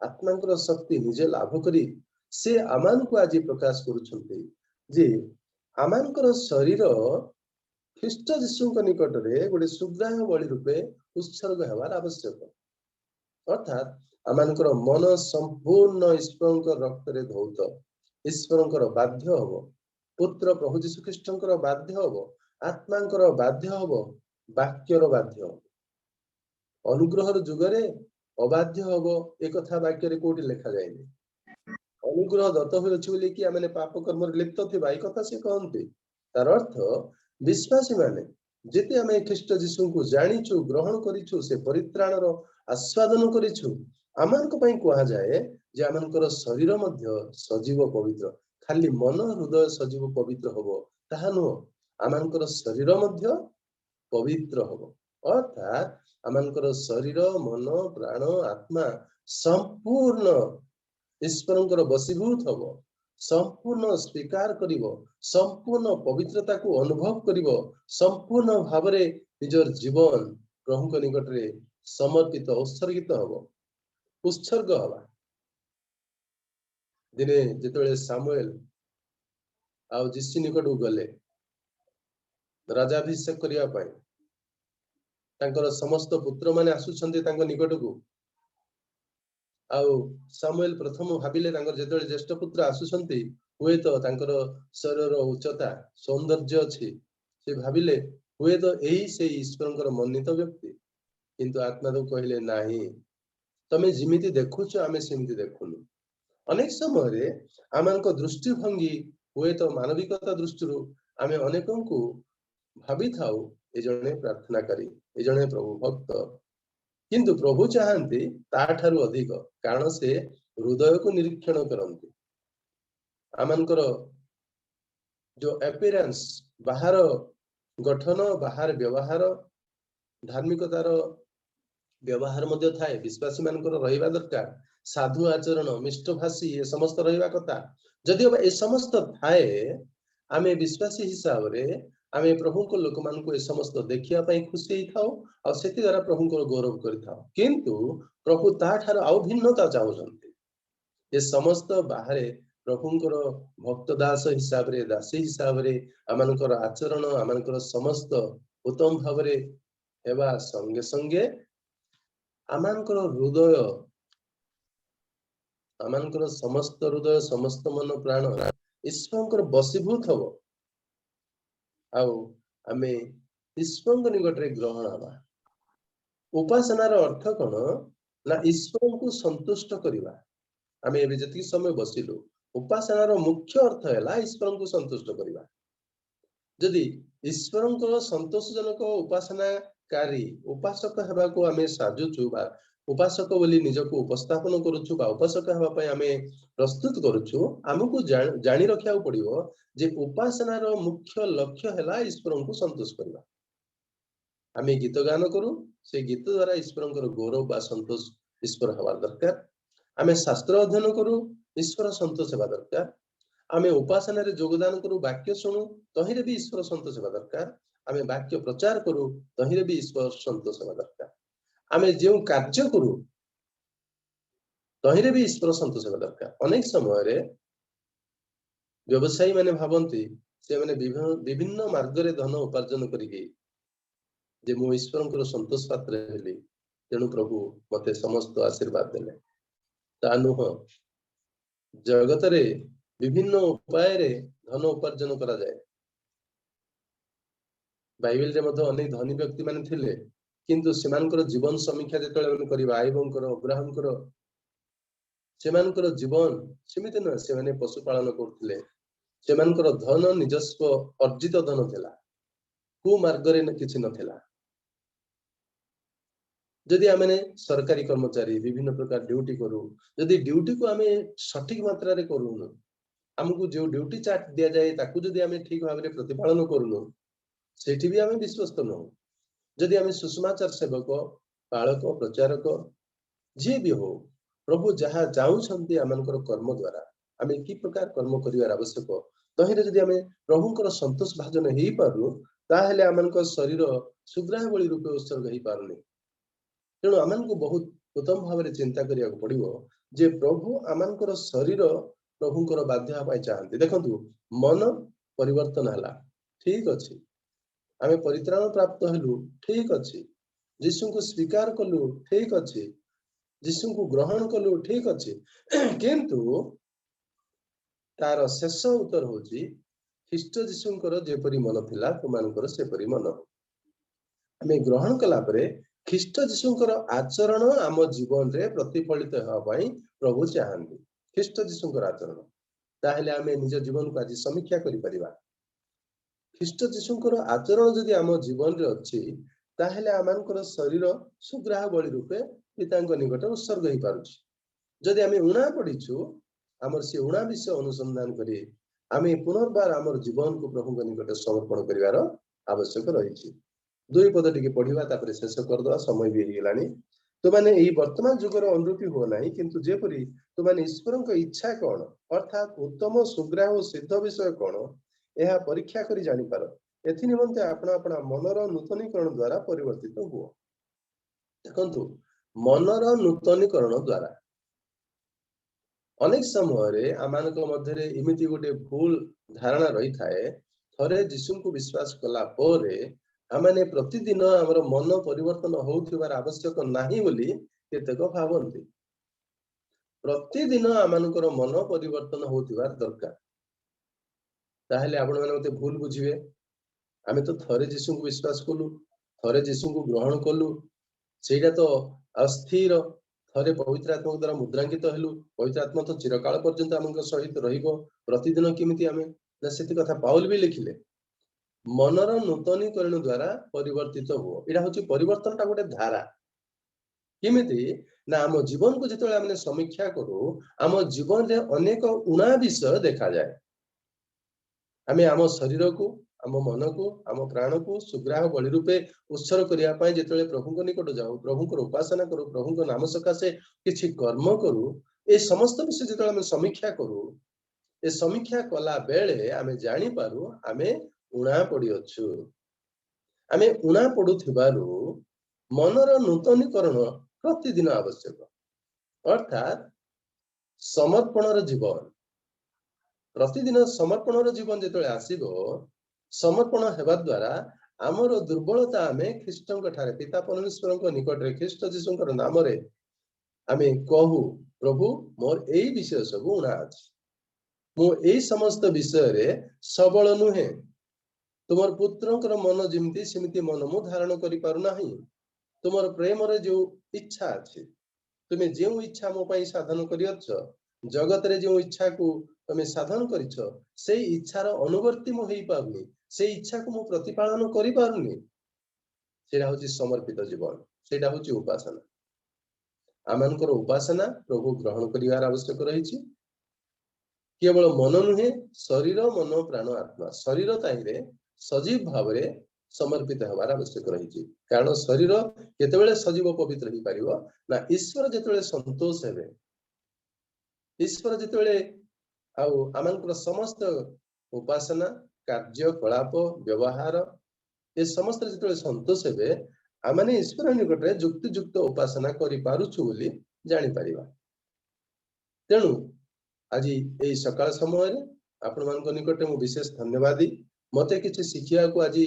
आत्मांकर शक्ति निजे लाभ करी से आमान को आज प्रकाश करुछंती जे आमानकर शरीर ख्रीष्ट जीशुंक निकट रे गोटे सुग्राह बलि रूपे उत्सर्ग हेबार आवश्यक अर्थात आमानकर मन संपूर्ण ईश्वरंकर रक्त रे धौत ईश्वरंकर बाध्य हबो पुत्र प्रभु जीशु ख्रीष्टंकर बाध्य हबो आत्मांकर बाध्य हबो वाक्यर बाध्य हबो अनुग्रहर जुगरे अबाध्य हबो एक कथा वाक्य रे कोठी लिखा जायनि अनुग्रह दत्त होइछि बोली कि आमे पाप कर्म रे लिप्त थिबा ए कथा से कहंती तार अर्थ विश्वासी माने जेते आमे ख्रीष्ट जीशु को जानिछु ग्रहण करिछु से परित्राणर आस्वादन करिछु आमानक पई कोहा जाए जे आमानकर शरीर मध्य सजीव पवित्र खाली मन हृदय सजीव पवित्र हबो ताहा नो आमानकर शरीर मध्य पवित्र हबो अर्थात आमानकर शरीर मन प्राण आत्मा संपूर्ण ईश्वरंकर वशीभूत हबो संपूर्ण स्वीकार करिवो संपूर्ण पवित्रता को अनुभव करिवो संपूर्ण भावरे निजर जीवन प्रभु को निकट रे समर्पित उत्सर्गित हबो उत्सर्ग हबा दिने जेतले सामुएल आ जिसी निकट गले राजाभिषेक करिया पाई तांकर समस्त पुत्र माने आसुछन्ते तांक निकट को आउ सामुएल प्रथम भाबिले तांकर जेतले ज्येष्ठ पुत्र आसुछन्ते हुए तो तांकर शरीर उच्चता सौंदर्य अछि से भाबिले हुए तो एही से ईश्वरंकर मन्नित व्यक्ति किंतु आत्मा तो कहले नाही तमे जिमिति देखुछ आमे सिमिति देखुनु अनेक समय रे आमानक दृष्टिभंगी हुए तो मानविकता दृष्टिरु आमे अनेकों को भाबी थाउ ए जने प्रार्थना करी ए जने प्रभु भक्त किंतु प्रभु चाहंती ताठारु अधिक कारण से हृदय को निरीक्षण करंती आमानकर जो अपीयरेंस बाहर गठन बाहर व्यवहार धार्मिकतार व्यवहार मध्य थाए विश्वासी मानकर रहिबा दरकार साधु आचरण मिष्टभाषी ये समस्त रहिबा कथा जदि ए समस्त थाए आमे विश्वासी हिसाब रे आमे प्रभु को लोक मान को ए समस्त देखिया पई खुशी थाओ आ सेति द्वारा प्रभु को गौरव करि थाओ किंतु प्रभु ताठार आउ भिन्नता चाहुचंती ए समस्त बाहरे प्रभुंकर भक्त दास हिसाब रे दासी हिसाब रे आमानकर आचरण आमानकर समस्त उत्तम भाव रे हेबा संगे संगे आमानकर हृदय आमानकर समस्त हृदय समस्त मन प्राण ईश्वरंकर बसीभूत हबो आउ आमे ईश्वरंक निकटरे ग्रहण हबा। उपासनार अर्थ कौन ना ईश्वर को संतुष्ट करिबा। आमे एबे जति समय बसिलु उपासनार मुख्य अर्थ हैला ईश्वर को संतुष्ट करिबा। जदि ईश्वरंकर संतोषजनक उपासनाकारी उपासक हेबा को आमे साजुचु बा उपासक बोली निजको उपस्थापन करूछु बा उपासक हेबा पय आमे प्रस्तुत करूछु हमकु जानि रखिया पड़िबो जे उपासनार मुख्य लक्ष्य हैला ईश्वरंको संतोष करिबा। आमे गीत गान करू से गीत द्वारा ईश्वरंकर गौरव बा संतोष ईश्वर हेबा दरकार। आमे शास्त्र अध्ययन करू ईश्वर संतोष हेबा दरकार। आमे उपासना रे योगदान करू वाक्य सुनु तहिरे भी ईश्वर संतोष हेबा दरकार। आमे वाक्य प्रचार करू तहिरे भी ईश्वर संतोष हेबा दरकार। आमे जेउ कार्य करू तहिरे भी ईश्वर संतोष हेबा दरकार। अनेक समय रे व्यवसायी माने भाबंती से माने विभिन्न मार्ग रे धन उपार्जन करिके जे मो ईश्वरंकर संतोष पात्र हेली तेणु प्रभु मते समस्त आशीर्वाद देले तानुह जगत रे विभिन्न उपाय रे धन उपार्जन करा जाए। बाइबल रे मधे अनेक धनी व्यक्ति माने थिले किंतु सेमानकर जीवन समीक्षा जेतले माने करिबा आइबंकर अब्राहमकर सेमानकर जीवन सेमिते न से माने पशुपालन करथिले सेमानकर धन निजस्व अर्जित धन थिला को मार्ग रे किछि नथिला। जदि आमे सरकारी कर्मचारी विभिन्न प्रकार ड्यूटी करू जदि ड्यूटी को आमे सठिक मात्रा रे करूनु हमकु जो ड्यूटी चार्ट दिया जाए ताकू जदि आमे ठीक भाव रे प्रतिपालन करूनु सेठी भी आमे विश्वस्त न हो। जदि आमे सुषमाचार सेवक पालक प्रचारक जे भी हो प्रभु जहा चाहू छंती आमनकर कर्म द्वारा आमे की प्रकार कर्म करिवार आवश्यक तहिरे जदि आमे प्रभुंकर संतोष भाजन हेई पारु ताहेले आमनकर शरीर सुग्राह बळी रूपे उत्सर्ग हेई पारुनी। तेणु आमनको बहुत उत्तम भाव रे चिंता करिया पड़िबो जे प्रभु आमनकर शरीर प्रभुंकर बाध्य पाई चाहंती। देखंतु मन परिवर्तन हला ठीक अछि आमे परित्राण प्राप्त हेलु ठीक अछि यीशु को स्वीकार कलु ठीक अछि यीशु को ग्रहण कलु ठीक अछि किंतु तार शेष उत्तर होची ख्रीष्ट यीशुंकर जेपरि मन थिला तुमानकर सेपरि मन आमे ग्रहण कला परे ख्रीष्ट यीशुंकर आचरण आम जीवन रे प्रतिफलित हेबा पई प्रभु चाहंती। ख्रीष्ट यीशुंकर आचरण ताहेले आमे निज जीवन को आज समीक्षा करि परिबा। ख्रीष्ट यीशुंकर आचरण जदि आम जीवन रे अछि ताहेले आमानकर शरीर सुग्राह बळी रूपे पितांक निकट उत्सर्ग हेई पारुछि। जदि आमे उणा पडिछु हमर से उणा विषय अनुसंधान करी आमे पुनर्बार हमर जीवन को प्रभुंक निकट समर्पण करिवार आवश्यक रहिछि। दुई पद टिके पढिबा तापर शेष करदवा समय भी हेलानी। तो माने एही वर्तमान जुगर अनुरूपी हो नाही किंतु जेपरि तो माने ईश्वरंक इच्छा कोन अर्थात उत्तम सुग्राह और सिद्ध विषय कोन एहा परीक्षा करी जानि पारो एथि निमंते आपना आपना मनर नूतनीकरण द्वारा परिवर्तित हुओ। देखंतु मनर नूतनीकरण द्वारा अनेक समय रे आमानक मध्यरे इमिति गोटे भूल धारणा रही थाए थरे यीशु को विश्वास कला परे आमाने प्रतिदिन हमर मन परिवर्तन होउथिबार आवश्यक नाही बोली केतेक भावंती। प्रतिदिन आमानकर मन परिवर्तन होउथिबार दरकार ताहेले आपण माने मते भूल बुझिबे आमे तो थरे यीशु को विश्वास कलु थरे यीशु को ग्रहण कलु सेटा तो अस्थिर थरे पवित्र आत्मा द्वारा मुद्रांकित हेलु पवित्र आत्मा तो चिरकाल पर्यंत आमक सहित रहिबो प्रतिदिन केमिति आमे ना सेति कथा पाउल भी लिखिले मनर नूतनीकरण द्वारा परिवर्तित हुओ। एटा होची परिवर्तन टा गोटे धारा केमिति ना आम जीवन को जेतले आमे समीक्षा करू आम जीवन रे अनेक उणा विषय देखा जाए। आमे आम शरीर को आम मन को आम प्राण को सुग्राह बळी रूपे उत्सर्ग करिया पय जेतले प्रभुंक निकट जाऊ प्रभुंकर उपासना करू प्रभुंक नाम सकाशे किछि कर्म करू ए समस्त विषय जेतले आमे समीक्षा करू ए समीक्षा कला बेले आमे जानि पारू आमे उणा पड़ी अछु आमे उणा पडुथिबारु मनर नूतनीकरण प्रतिदिन आवश्यक अर्थात समर्पणर जीवन प्रतिदिन समर्पणर जीवन जेतले आसीबो समर्पण हेबा द्वारा आमर दुर्बलता आमे ख्रीष्टଙ୍କ ठारे पिता परमेश्वरଙ୍କ निकटरे ख्रीष्ट जीशुଙ୍କର नामरे आमे कहू प्रभु मोर एई विषय सब उणा अछि मु एई समस्त विषय रे सबल नुहे तुमर पुत्रଙ୍କର मन जिमती सेमिति मन मु धारण करि पारु नाही तुमर प्रेम रे जो इच्छा अछि तुमे जे इच्छा मो पई साधन करियछ जगत रे जो इच्छा को तुमे साधन करिछ से इच्छार अनुवर्ती मु हेई पारुनी से इच्छा को मु प्रतिपालन करि पारुनी सेटा होची समर्पित जीवन सेटा होची उपासना आमानकर उपासना प्रभु ग्रहण करिवार आवश्यक रहिछि केवल मन नुहे शरीर मन प्राण आत्मा शरीर ताहिरे सजीव भाव रे समर्पित हवार आवश्यक रहिछि कारण शरीर केतेबेले सजीव पवित्र ही पारिबो ना ईश्वर जेतेबेले संतोष हेबे ईश्वर जेतेबेले आउ आमानकर समस्त उपासना कार्यकलाप व्यवहार ए समस्त जेतेबेले संतोष हेबे आमाने ईश्वर निकटरे युक्तियुक्त उपासना करि पारुछु बोली जानि परिबा तेणु आज ए सकाळ समय रे आपण मानक निकटे मु विशेष धन्यवादी मते किछि शिखिया को आज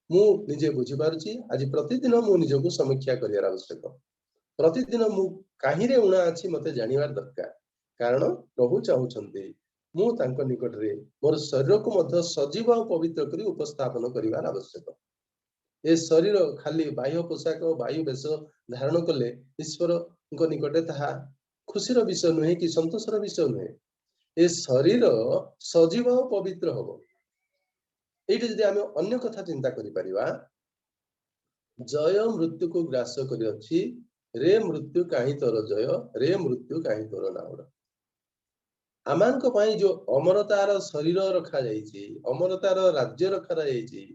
मु निजे बुझी पारुछि आज प्रतिदिन मु निजको समीक्षा करियार आवश्यक प्रतिदिन मु काहिरे उणा अछि मते जानिवार दरकार कारण प्रभु चाहुछन्ते मु तांको निकटरे मोर शरीर को मध्य सजीव और पवित्र करी उपस्थापन करिवार आवश्यक ए शरीर खाली बाह्य पोशाक वायु वेश धारण कले ईश्वर निकटे ताहा खुशीर विषय नुहे कि संतोषर विषय नुहे ए शरीर सजीव और पवित्र हबो एठी जदि आमे अन्य कथा चिंता करि परिबा जय मृत्यु को ग्रास करि अछि रे मृत्यु काहि तोर जय रे मृत्यु काहि तोर नाउर आमान को पाई जो अमरतार शरीर रखा जाइछि अमरतार राज्य रखा जाइछि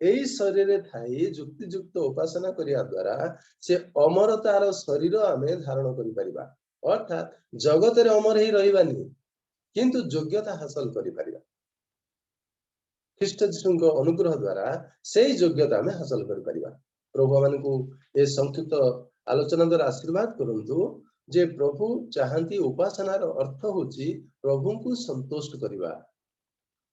एई शरीर रे थाई युक्तियुक्त उपासना करिया द्वारा से अमरतार शरीर आमे धारण करि परिबा अर्थात जगत रे अमर ही रहिबानी किंतु योग्यता हासिल करि परिबा ख्रीष्ट जीशुଙ୍କ अनुग्रह द्वारा से योग्यता आमे हासिल करि परिबा प्रभु मानकु ए संक्षिप्त आलोचना द्वारा आशीर्वाद करंतु जे प्रभु चाहंती उपासनार अर्थ होची प्रभु को संतुष्ट करिबा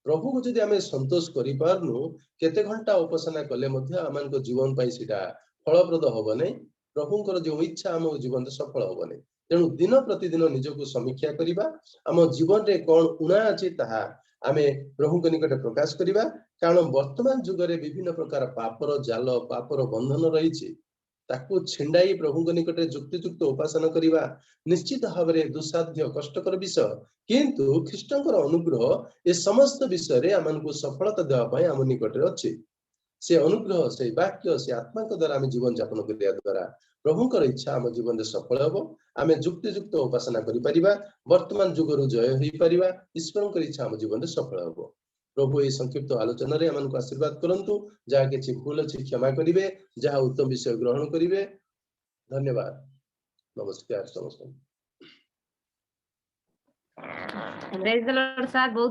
प्रभु को जदि आमे संतोष करि पारनु केते घंटा उपासना कले मध्ये आमानको जीवन पई सिटा फलप्रद होबो नै प्रभुଙ୍କର जो इच्छा हम जीवन रे सफल होबो नै तेणु दिन प्रतिदिन निजको समीक्षा करिबा हम जीवन रे कोन उणा अछि ताहा आमे प्रभु को निकट प्रकाश करिबा कारण वर्तमान युग रे विभिन्न प्रकार पापर जाल पापर बंधन रहिछि ताकू छिंडाई प्रभु को निकट युक्तियुक्त उपासना करिबा निश्चित भावरे दुसाध्य कष्टकर विषय किंतु ख्रीष्टଙ୍କର अनुग्रह ए समस्त विषय रे आमानकु सफलता देवा पई आम निकट रे अछि से अनुग्रह से वाक्य से आत्मा को द्वारा आम जीवन यापन करिया द्वारा प्रभुଙ୍କର इच्छा आम जीवन रे सफल हेबो आमे युक्तियुक्त उपासना करि परिबा वर्तमान युग रु जय होई परिबा ईश्वरଙ୍କର इच्छा आम जीवन रे सफल हेबो प्रभु ए संक्षिप्त आलोचना रे आमानकु आशीर्वाद करंतु जहा किछि भूल अछि क्षमा करिवे जहा उत्तम विषय ग्रहण करिवे धन्यवाद नमस्कार समस्त प्रेज द लॉर्ड सर बहुत